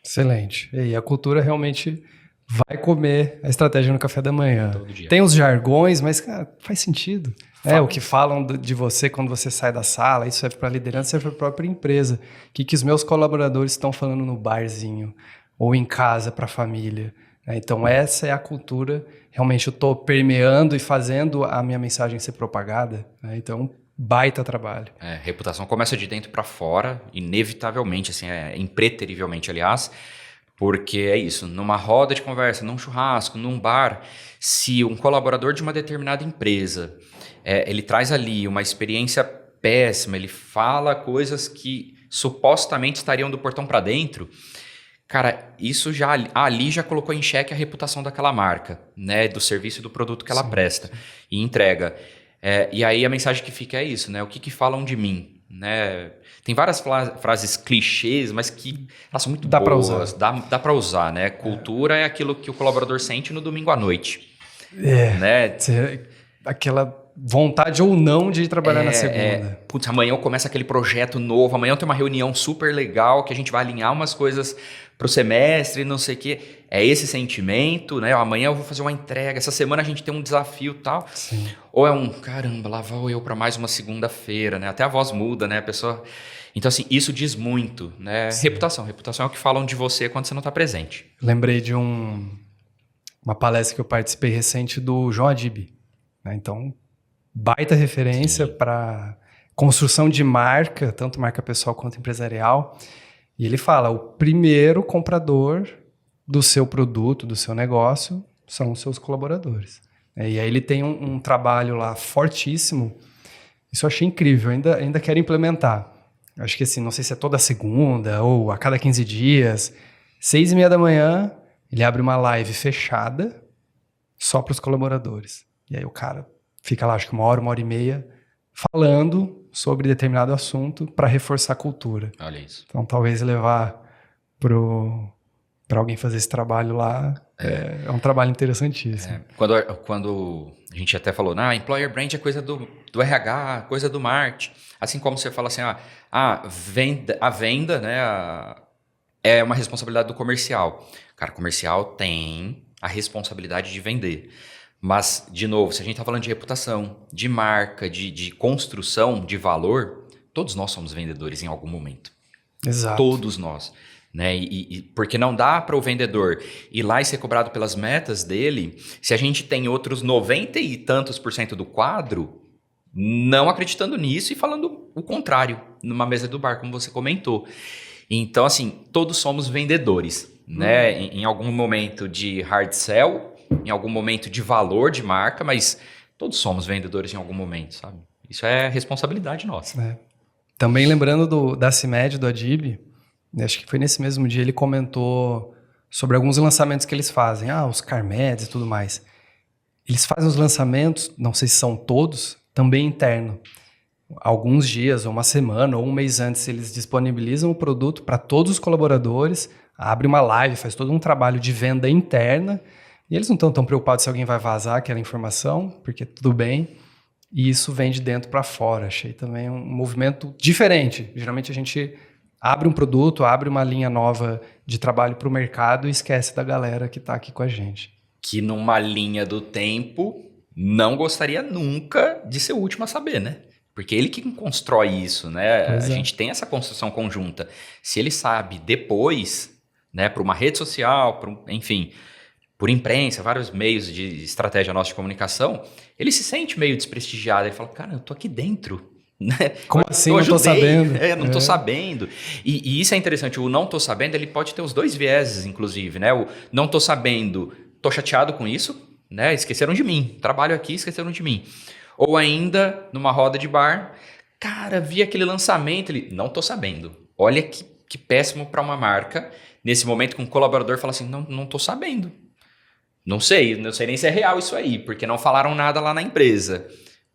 Speaker 2: Excelente. E a cultura realmente vai comer a estratégia no café da manhã.
Speaker 1: Todo dia.
Speaker 2: Tem os jargões, mas, cara, faz sentido. O que falam de você quando você sai da sala, isso serve para a liderança, serve para a própria empresa. O que os meus colaboradores estão falando no barzinho ou em casa para a família. Então, essa é a cultura. Realmente, eu estou permeando e fazendo a minha mensagem ser propagada. Então, baita trabalho.
Speaker 1: Reputação começa de dentro para fora, inevitavelmente, assim, impreterivelmente, aliás, porque é isso, numa roda de conversa, num churrasco, num bar, se um colaborador de uma determinada empresa, ele traz ali uma experiência péssima, ele fala coisas que supostamente estariam do portão para dentro, cara, isso ali já colocou em xeque a reputação daquela marca, né, do serviço e do produto que ela presta e entrega. E aí a mensagem que fica é isso, né? O que falam de mim? Né? Tem várias frases clichês, mas que elas são muito boas. Dá para usar, né? Cultura é aquilo que o colaborador sente no domingo à noite. Né?
Speaker 2: Aquela vontade ou não de ir trabalhar na segunda.
Speaker 1: Putz, amanhã eu começo aquele projeto novo, amanhã eu tenho uma reunião super legal que a gente vai alinhar umas coisas para o semestre, não sei o quê. É esse sentimento, né? Amanhã eu vou fazer uma entrega, essa semana a gente tem um desafio e tal.
Speaker 2: Sim.
Speaker 1: Ou é caramba, lá vou eu para mais uma segunda-feira, né? Até a voz muda, né? A pessoa... Então, assim, isso diz muito, né? Reputação é o que falam de você quando você não está presente.
Speaker 2: Lembrei de uma palestra que eu participei recente do João Adib, né? Então, baita referência para construção de marca, tanto marca pessoal quanto empresarial. E ele fala, o primeiro comprador do seu produto, do seu negócio, são os seus colaboradores. E aí ele tem um trabalho lá fortíssimo. Isso eu achei incrível, ainda quero implementar. Acho que assim, não sei se é toda segunda ou a cada 15 dias, 6h30 da manhã, ele abre uma live fechada só para os colaboradores. E aí o cara fica lá, acho que 1 hora e meia, falando sobre determinado assunto para reforçar a cultura.
Speaker 1: Olha isso.
Speaker 2: Então, talvez levar para alguém fazer esse trabalho lá é um trabalho interessantíssimo.
Speaker 1: Quando a gente até falou, employer brand é coisa do RH, coisa do marketing. Assim como você fala assim, a venda, né, é uma responsabilidade do comercial. Cara, comercial tem a responsabilidade de vender. Mas, de novo, se a gente está falando de reputação, de marca, de construção de valor, todos nós somos vendedores em algum momento.
Speaker 2: Exato.
Speaker 1: Todos nós. Né? Porque não dá para o vendedor ir lá e ser cobrado pelas metas dele se a gente tem outros 90 e tantos % do quadro não acreditando nisso e falando o contrário numa mesa do bar, como você comentou. Então, assim, todos somos vendedores. Né? Em algum momento de hard sell, em algum momento de valor de marca, mas todos somos vendedores em algum momento, sabe? Isso é responsabilidade nossa.
Speaker 2: Também lembrando da CIMED, do Adib, acho que foi nesse mesmo dia, ele comentou sobre alguns lançamentos que eles fazem, os Carmeds e tudo mais. Eles fazem os lançamentos, não sei se são todos, também interno. Alguns dias, ou uma semana, ou um mês antes, eles disponibilizam o produto para todos os colaboradores, abre uma live, faz todo um trabalho de venda interna, e eles não estão tão preocupados se alguém vai vazar aquela informação, porque tudo bem, e isso vem de dentro para fora. Achei também um movimento diferente. Geralmente a gente abre um produto, abre uma linha nova de trabalho para o mercado e esquece da galera que está aqui com a gente.
Speaker 1: Que numa linha do tempo não gostaria nunca de ser o último a saber, né? Porque ele que constrói isso, né? A gente tem essa construção conjunta. Se ele sabe depois, né, para uma rede social, enfim, por imprensa, vários meios de estratégia nossa de comunicação, ele se sente meio desprestigiado. Ele fala, cara, eu tô aqui dentro. Né?
Speaker 2: Como assim? Não tô sabendo.
Speaker 1: Não tô sabendo. E isso é interessante. O não tô sabendo, ele pode ter os dois vieses, inclusive, né? O não tô sabendo, tô chateado com isso, né? Esqueceram de mim. Trabalho aqui, esqueceram de mim. Ou ainda, numa roda de bar, cara, vi aquele lançamento, ele, não tô sabendo. Olha que péssimo para uma marca. Nesse momento, que um colaborador fala assim, não tô sabendo. Não sei nem se é real isso aí, porque não falaram nada lá na empresa.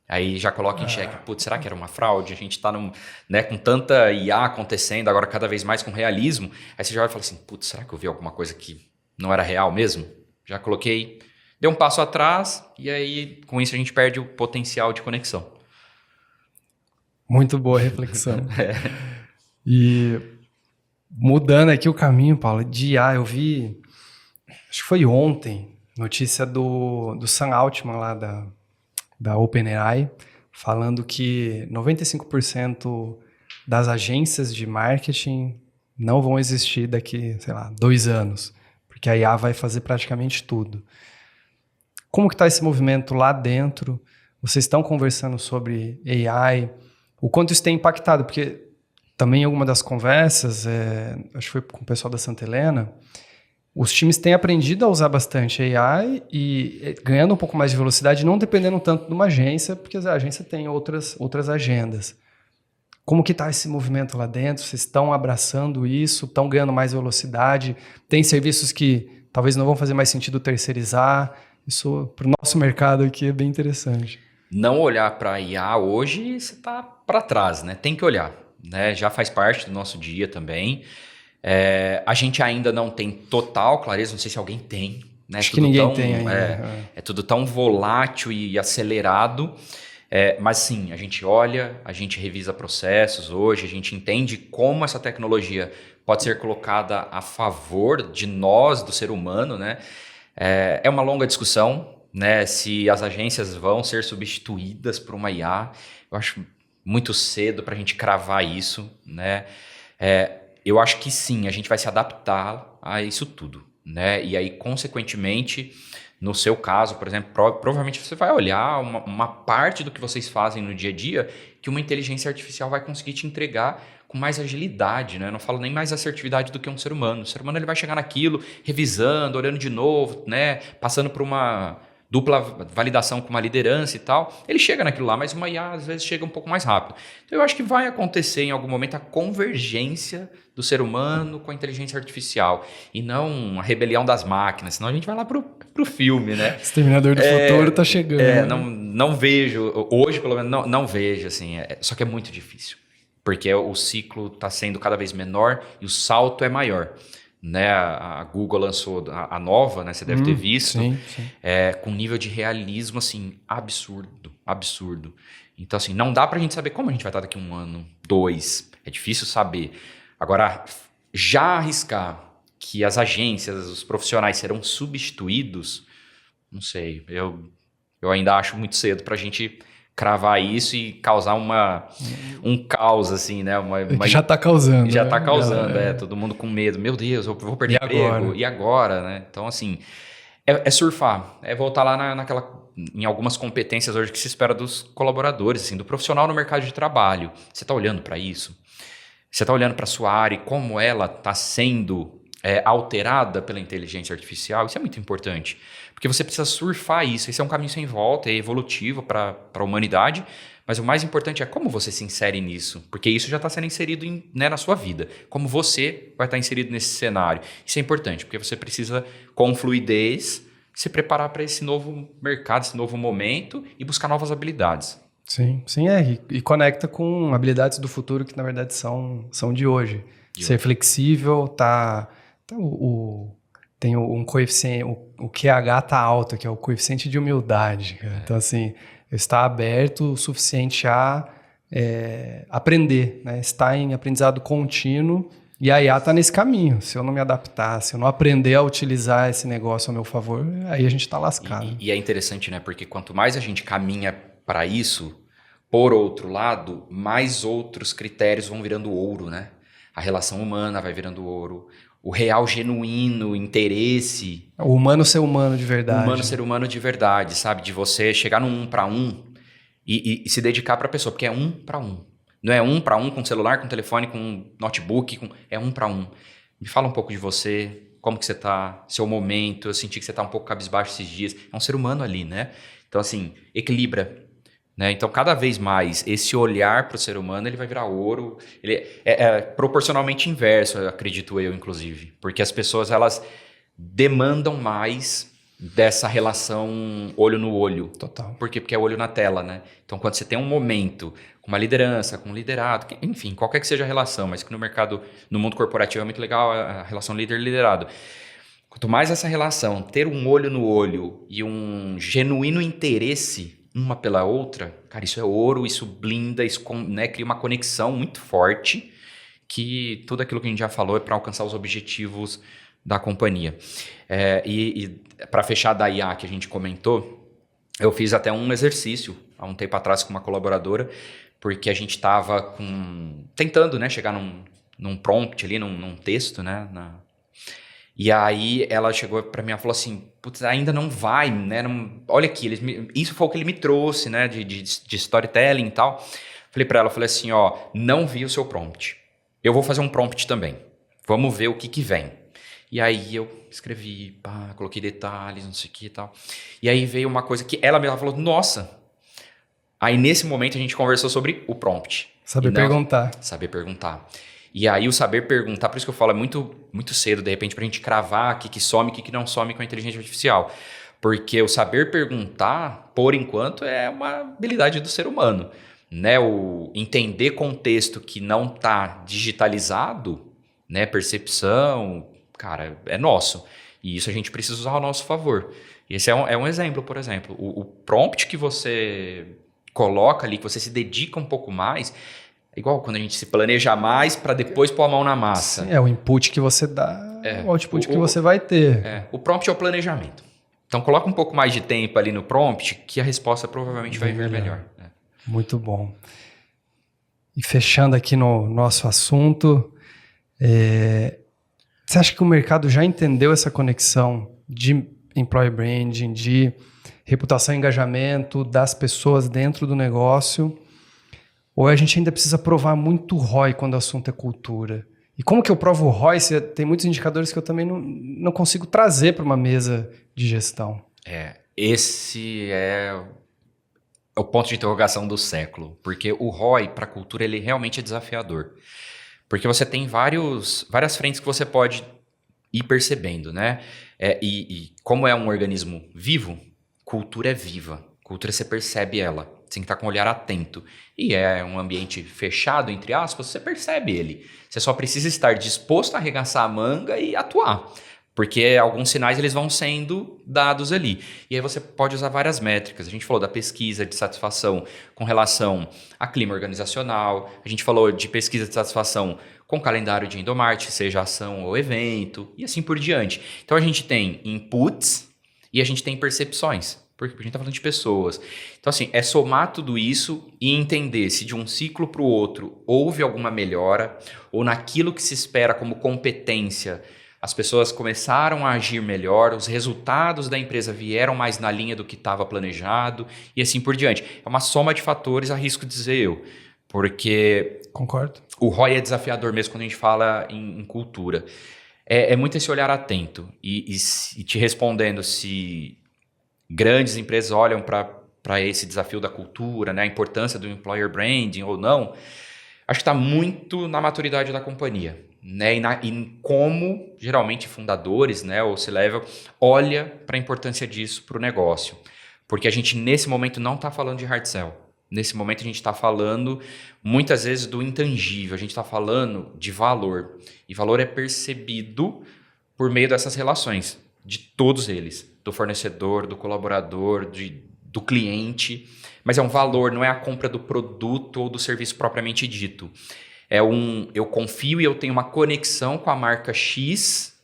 Speaker 1: Aí já coloca em xeque, putz, será que era uma fraude? A gente está com tanta IA acontecendo, agora cada vez mais com realismo. Aí você já vai falar assim, putz, será que eu vi alguma coisa que não era real mesmo? Já coloquei, deu um passo atrás e aí com isso a gente perde o potencial de conexão.
Speaker 2: Muito boa reflexão. E mudando aqui o caminho, Paulo, de IA, eu vi
Speaker 3: acho que foi ontem, notícia do Sam Altman lá da OpenAI, falando que 95% das agências de marketing não vão existir daqui, sei lá, 2 anos, porque a IA vai fazer praticamente tudo. Como que está esse movimento lá dentro? Vocês estão conversando sobre AI? O quanto isso tem impactado? Porque também em alguma das conversas, acho que foi com o pessoal da Santa Helena, os times têm aprendido a usar bastante AI e ganhando um pouco mais de velocidade, não dependendo tanto de uma agência, porque a agência tem outras agendas. Como que está esse movimento lá dentro? Vocês estão abraçando isso? Estão ganhando mais velocidade? Tem serviços que talvez não vão fazer mais sentido terceirizar? Isso, para o nosso mercado aqui, é bem interessante.
Speaker 1: Não olhar para a IA hoje, você está para trás, né? Tem que olhar, né? Já faz parte do nosso dia também. A gente ainda não tem total clareza, não sei se alguém tem, né?
Speaker 3: Acho que ninguém tem ainda.
Speaker 1: É tudo tão volátil e acelerado. Mas sim, a gente olha, a gente revisa processos hoje, a gente entende como essa tecnologia pode ser colocada a favor de nós, do ser humano, né? É uma longa discussão, né? Se as agências vão ser substituídas por uma IA, eu acho muito cedo para a gente cravar isso, né? Eu acho que sim, a gente vai se adaptar a isso tudo, né? E aí, consequentemente, no seu caso, por exemplo, provavelmente você vai olhar uma parte do que vocês fazem no dia a dia que uma inteligência artificial vai conseguir te entregar com mais agilidade, né? Eu não falo nem mais assertividade do que um ser humano. O ser humano ele vai chegar naquilo, revisando, olhando de novo, né? Passando por uma dupla validação com uma liderança e tal. Ele chega naquilo lá, mas uma IA às vezes chega um pouco mais rápido. Então eu acho que vai acontecer em algum momento a convergência do ser humano com a inteligência artificial e não a rebelião das máquinas, senão a gente vai lá pro filme, né?
Speaker 3: Exterminador do Futuro tá chegando.
Speaker 1: Não vejo, hoje pelo menos não vejo, assim, só que é muito difícil, porque o ciclo está sendo cada vez menor e o salto é maior. Né, a Google lançou a nova, né, você deve ter visto,
Speaker 3: sim.
Speaker 1: Com um nível de realismo assim, absurdo. Então, assim, não dá pra gente saber como a gente vai estar daqui 1 ano, 2. É difícil saber. Agora, já arriscar que as agências, os profissionais serão substituídos, não sei. Eu ainda acho muito cedo pra gente cravar isso e causar um caos, assim, né?
Speaker 3: Já tá causando.
Speaker 1: Já tá causando, todo mundo com medo. Meu Deus, eu vou perder emprego. E agora, né? Então, assim, é surfar. É voltar lá em algumas competências hoje que se espera dos colaboradores, assim, do profissional no mercado de trabalho. Você tá olhando para isso? Você tá olhando para sua área e como ela tá sendo alterada pela inteligência artificial? Isso é muito importante. Porque você precisa surfar isso. Esse é um caminho sem volta, é evolutivo para a humanidade. Mas o mais importante é como você se insere nisso. Porque isso já está sendo inserido na sua vida. Como você vai estar inserido nesse cenário. Isso é importante, porque você precisa, com fluidez, se preparar para esse novo mercado, esse novo momento e buscar novas habilidades.
Speaker 3: Sim, e conecta com habilidades do futuro que, na verdade, são de hoje. Ser flexível, tem um coeficiente, o QH tá alto, que é o coeficiente de humildade. Então, assim, estar aberto o suficiente a aprender, né? Estar em aprendizado contínuo e a IA está nesse caminho. Se eu não me adaptar, se eu não aprender a utilizar esse negócio a meu favor, aí a gente está lascado.
Speaker 1: E é interessante, né? Porque quanto mais a gente caminha para isso, por outro lado, mais outros critérios vão virando ouro, né? A relação humana vai virando ouro. O real, genuíno interesse.
Speaker 3: O humano ser humano de verdade.
Speaker 1: O humano ser humano de verdade, sabe? De você chegar num 1 para 1 e se dedicar para a pessoa, porque é 1 para 1. Não é 1 para 1 com celular, com telefone, com notebook, é 1 para 1. Me fala um pouco de você, como que você tá, seu momento. Eu senti que você tá um pouco cabisbaixo esses dias. É um ser humano ali, né? Então, assim, equilibra. Né? Então, cada vez mais, esse olhar para o ser humano ele vai virar ouro. Ele é proporcionalmente inverso, acredito eu, inclusive. Porque as pessoas elas demandam mais dessa relação olho no olho.
Speaker 3: Total.
Speaker 1: Por quê? Porque é olho na tela, né? Então, quando você tem um momento com uma liderança, com um liderado, enfim, qualquer que seja a relação, mas que no mercado, no mundo corporativo é muito legal a relação líder-liderado. Quanto mais essa relação, ter um olho no olho e um genuíno interesse uma pela outra, cara, isso é ouro, isso blinda, isso cria uma conexão muito forte, que tudo aquilo que a gente já falou é para alcançar os objetivos da companhia. E para fechar da IA que a gente comentou, eu fiz até um exercício há um tempo atrás com uma colaboradora, porque a gente estava tentando, né, chegar num prompt ali, num texto, né? E aí ela chegou para mim e falou assim, putz, ainda não vai, né? Olha aqui, isso foi o que ele me trouxe, né? De storytelling e tal. Falei para ela, falei assim, ó, não vi o seu prompt. Eu vou fazer um prompt também. Vamos ver o que vem. E aí eu escrevi, coloquei detalhes, não sei o que e tal. E aí veio uma coisa que ela mesma falou, nossa. Aí nesse momento a gente conversou sobre o prompt.
Speaker 3: Saber perguntar.
Speaker 1: Saber perguntar. E aí o saber perguntar, por isso que eu falo, é muito, muito cedo, de repente, pra gente cravar o que some e o que não some com a inteligência artificial. Porque o saber perguntar, por enquanto, é uma habilidade do ser humano. Né? O entender contexto que não está digitalizado, né? Percepção, cara, é nosso. E isso a gente precisa usar ao nosso favor. E esse é um exemplo, por exemplo. O prompt que você coloca ali, que você se dedica um pouco mais... Igual quando a gente se planeja mais para depois pôr a mão na massa.
Speaker 3: Sim, é o input que você dá, o output que você vai ter.
Speaker 1: O prompt é o planejamento. Então coloca um pouco mais de tempo ali no prompt que a resposta provavelmente vai vir melhor.
Speaker 3: Muito bom. E fechando aqui no nosso assunto, você acha que o mercado já entendeu essa conexão de employer branding, de reputação e engajamento das pessoas dentro do negócio? Ou a gente ainda precisa provar muito ROI quando o assunto é cultura? E como que eu provo o ROI? Tem muitos indicadores que eu também não consigo trazer para uma mesa de gestão.
Speaker 1: Esse é o ponto de interrogação do século. Porque o ROI para a cultura ele realmente é desafiador. Porque você tem várias frentes que você pode ir percebendo, né? E como é um organismo vivo, cultura é viva. Cultura você percebe ela. Você tem que estar com o olhar atento. E é um ambiente fechado, entre aspas, você percebe ele. Você só precisa estar disposto a arregaçar a manga e atuar. Porque alguns sinais eles vão sendo dados ali. E aí você pode usar várias métricas. A gente falou da pesquisa de satisfação com relação a clima organizacional. A gente falou de pesquisa de satisfação com calendário de Endomart, seja ação ou evento, e assim por diante. Então a gente tem inputs e a gente tem percepções. Porque a gente está falando de pessoas. Então, assim, é somar tudo isso e entender se de um ciclo para o outro houve alguma melhora ou naquilo que se espera como competência, as pessoas começaram a agir melhor, os resultados da empresa vieram mais na linha do que estava planejado e assim por diante. É uma soma de fatores, arrisco dizer eu. Porque
Speaker 3: Concordo.
Speaker 1: O ROI é desafiador mesmo quando a gente fala em cultura. É muito esse olhar atento. E te respondendo se... grandes empresas olham para esse desafio da cultura, né, a importância do employer branding ou não, acho que está muito na maturidade da companhia, né, e como geralmente fundadores, né, ou C-level, olha para a importância disso para o negócio. Porque a gente nesse momento não está falando de hard sell. Nesse momento a gente está falando muitas vezes do intangível, a gente está falando de valor. E valor é percebido por meio dessas relações, de todos eles. Do fornecedor, do colaborador, do cliente, mas é um valor, não é a compra do produto ou do serviço propriamente dito. Eu confio e eu tenho uma conexão com a marca X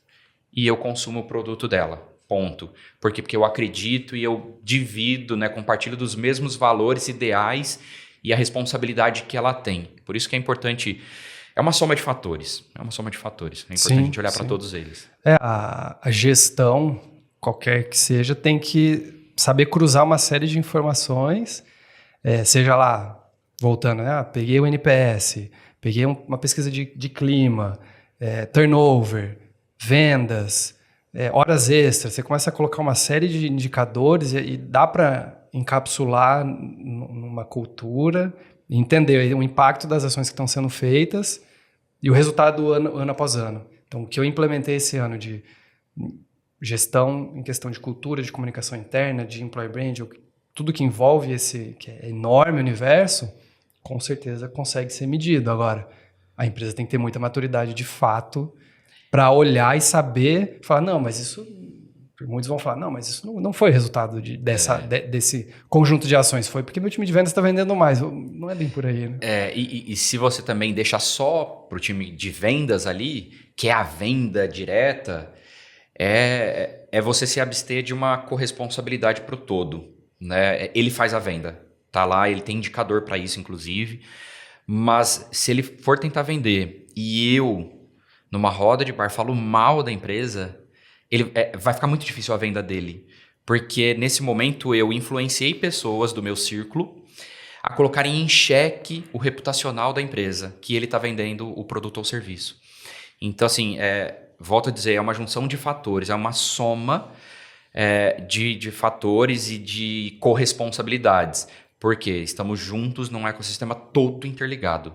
Speaker 1: e eu consumo o produto dela, ponto. Por quê? Porque eu acredito e eu divido, né, compartilho dos mesmos valores, ideais e a responsabilidade que ela tem. Por isso que é importante, é uma soma de fatores, é importante a gente olhar para todos eles.
Speaker 3: A gestão... qualquer que seja, tem que saber cruzar uma série de informações, seja lá, voltando, né? Peguei o NPS, peguei uma pesquisa de clima, turnover, vendas, horas extras, você começa a colocar uma série de indicadores e dá para encapsular numa cultura, entender o impacto das ações que estão sendo feitas e o resultado ano após ano. Então, o que eu implementei esse ano de gestão em questão de cultura, de comunicação interna, de employer brand, tudo que envolve esse que é enorme universo, com certeza consegue ser medido. Agora, a empresa tem que ter muita maturidade de fato para olhar e saber, falar, não, mas isso... Muitos vão falar, não, mas isso não foi resultado desse conjunto de ações, foi porque meu time de vendas está vendendo mais. Não é bem por aí, né?
Speaker 1: E se você também deixa só para o time de vendas ali, que é a venda direta, é você se abster de uma corresponsabilidade para o todo, né? Ele faz a venda, tá lá, ele tem indicador para isso, inclusive. Mas se ele for tentar vender e eu, numa roda de bar, falo mal da empresa, vai ficar muito difícil a venda dele. Porque nesse momento eu influenciei pessoas do meu círculo a colocarem em xeque o reputacional da empresa, que ele está vendendo o produto ou serviço. Então, assim, volto a dizer, é uma junção de fatores, é uma soma de fatores e de corresponsabilidades. Porque estamos juntos num ecossistema todo interligado.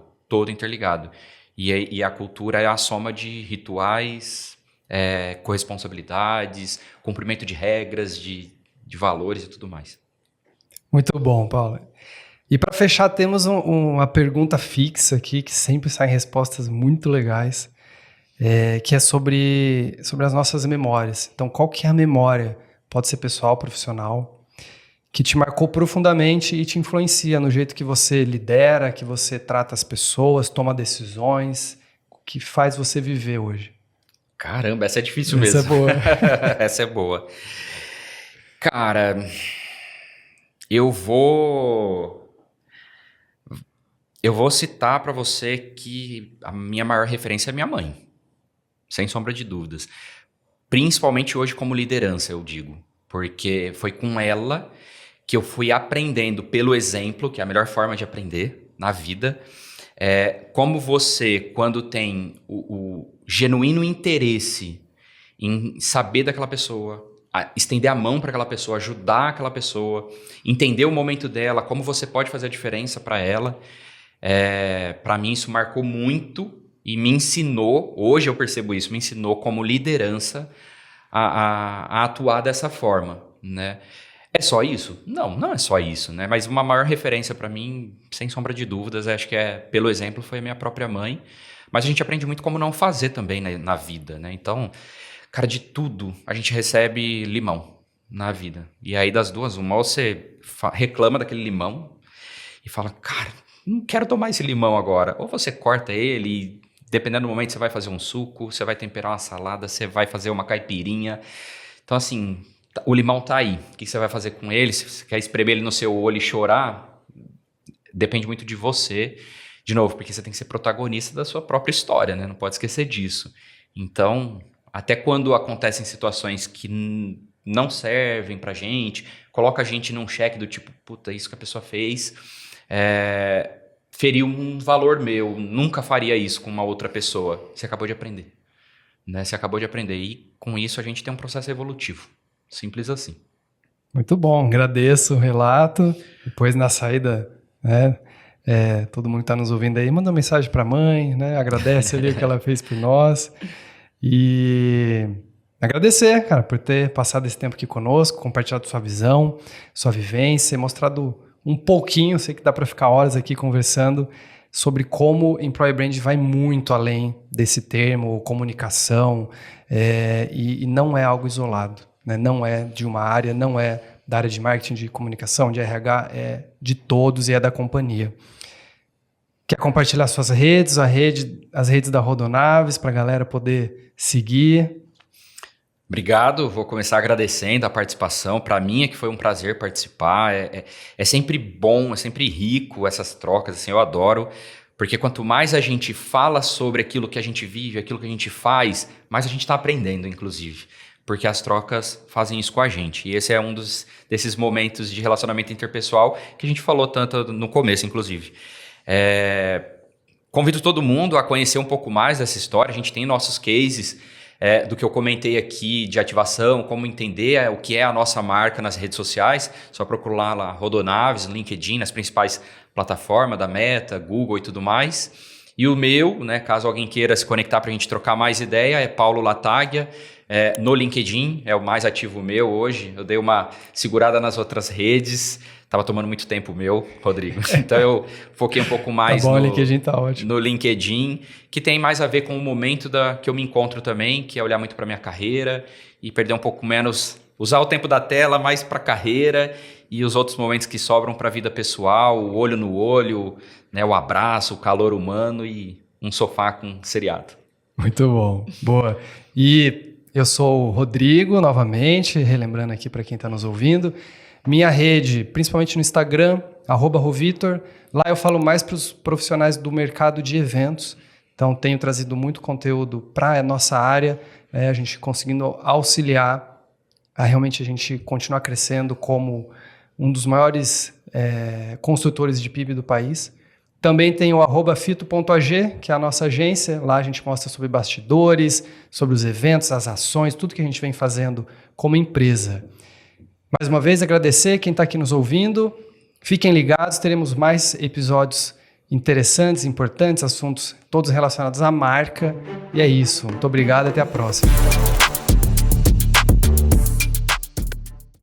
Speaker 1: E a cultura é a soma de rituais, corresponsabilidades, cumprimento de regras, de valores e tudo mais.
Speaker 3: Muito bom, Paulo. E para fechar, temos uma pergunta fixa aqui, que sempre saem respostas muito legais, que é sobre as nossas memórias. Então, qual que é a memória? Pode ser pessoal, profissional, que te marcou profundamente e te influencia no jeito que você lidera, que você trata as pessoas, toma decisões, que faz você viver hoje.
Speaker 1: Caramba, essa é difícil mesmo.
Speaker 3: Essa é boa.
Speaker 1: Essa é boa. Cara, eu vou citar para você que a minha maior referência é minha mãe, sem sombra de dúvidas. Principalmente hoje como liderança, eu digo. Porque foi com ela que eu fui aprendendo pelo exemplo, que é a melhor forma de aprender na vida. Como você, quando tem o genuíno interesse em saber daquela pessoa, estender a mão para aquela pessoa, ajudar aquela pessoa, entender o momento dela, como você pode fazer a diferença para ela. Para mim isso marcou muito e me ensinou, hoje eu percebo isso, me ensinou como liderança a atuar dessa forma, né? É só isso? Não é só isso, né? Mas uma maior referência para mim, sem sombra de dúvidas, acho que pelo exemplo, foi a minha própria mãe. Mas a gente aprende muito como não fazer também, né, na vida, né? Então, cara, de tudo a gente recebe limão na vida. E aí das duas, uma, ou você reclama daquele limão e fala, cara, não quero tomar esse limão agora. Ou você corta ele e, dependendo do momento, você vai fazer um suco, você vai temperar uma salada, você vai fazer uma caipirinha. Então, assim, o limão tá aí. O que você vai fazer com ele? Se você quer espremer ele no seu olho e chorar, depende muito de você. De novo, porque você tem que ser protagonista da sua própria história, né? Não pode esquecer disso. Então, até quando acontecem situações que não servem pra gente, coloca a gente num cheque do tipo, puta, isso que a pessoa fez feriu um valor meu, nunca faria isso com uma outra pessoa. Você acabou de aprender, né? Você acabou de aprender e com isso a gente tem um processo evolutivo. Simples assim.
Speaker 3: Muito bom, agradeço o relato. Depois na saída, né, todo mundo que está nos ouvindo aí, manda uma mensagem para a mãe, né, agradece ali o que ela fez por nós. E agradecer, cara, por ter passado esse tempo aqui conosco, compartilhado sua visão, sua vivência, mostrado um pouquinho, sei que dá para ficar horas aqui conversando, sobre como Employer Brand vai muito além desse termo, comunicação, e não é algo isolado. Né? Não é de uma área, não é da área de marketing, de comunicação, de RH, é de todos e é da companhia. Quer compartilhar suas redes, as redes da Rodonaves, para a galera poder seguir?
Speaker 1: Obrigado, vou começar agradecendo a participação. Para mim é que foi um prazer participar, é sempre bom, é sempre rico essas trocas, assim, eu adoro, porque quanto mais a gente fala sobre aquilo que a gente vive, aquilo que a gente faz, mais a gente está aprendendo, inclusive. Porque as trocas fazem isso com a gente. E esse é um desses momentos de relacionamento interpessoal que a gente falou tanto no começo, inclusive. Convido todo mundo a conhecer um pouco mais dessa história. A gente tem nossos cases do que eu comentei aqui de ativação, como entender o que é a nossa marca nas redes sociais. Só procurar lá Rodonaves, LinkedIn, nas principais plataformas da Meta, Google e tudo mais. E o meu, né, caso alguém queira se conectar para a gente trocar mais ideia, é Paulo Lataglia. No LinkedIn, é o mais ativo meu hoje. Eu dei uma segurada nas outras redes. Estava tomando muito tempo meu, Rodrigo. Então eu foquei um pouco mais
Speaker 3: o LinkedIn tá ótimo.
Speaker 1: No LinkedIn, que tem mais a ver com o momento que eu me encontro também, que é olhar muito para minha carreira e perder um pouco menos, usar o tempo da tela mais para a carreira e os outros momentos que sobram para a vida pessoal, o olho no olho, né, o abraço, o calor humano e um sofá com seriado.
Speaker 3: Muito bom, boa. E Eu sou o Rodrigo, novamente, relembrando aqui para quem está nos ouvindo. Minha rede, principalmente no Instagram, @rovitor. Lá eu falo mais para os profissionais do mercado de eventos. Então, tenho trazido muito conteúdo para a nossa área, a gente conseguindo auxiliar a realmente a gente continuar crescendo como um dos maiores construtores de PIB do país. Também tem o @fito.ag, que é a nossa agência. Lá a gente mostra sobre bastidores, sobre os eventos, as ações, tudo que a gente vem fazendo como empresa. Mais uma vez, agradecer quem está aqui nos ouvindo. Fiquem ligados, teremos mais episódios interessantes, importantes, assuntos todos relacionados à marca. E é isso. Muito obrigado, até a próxima.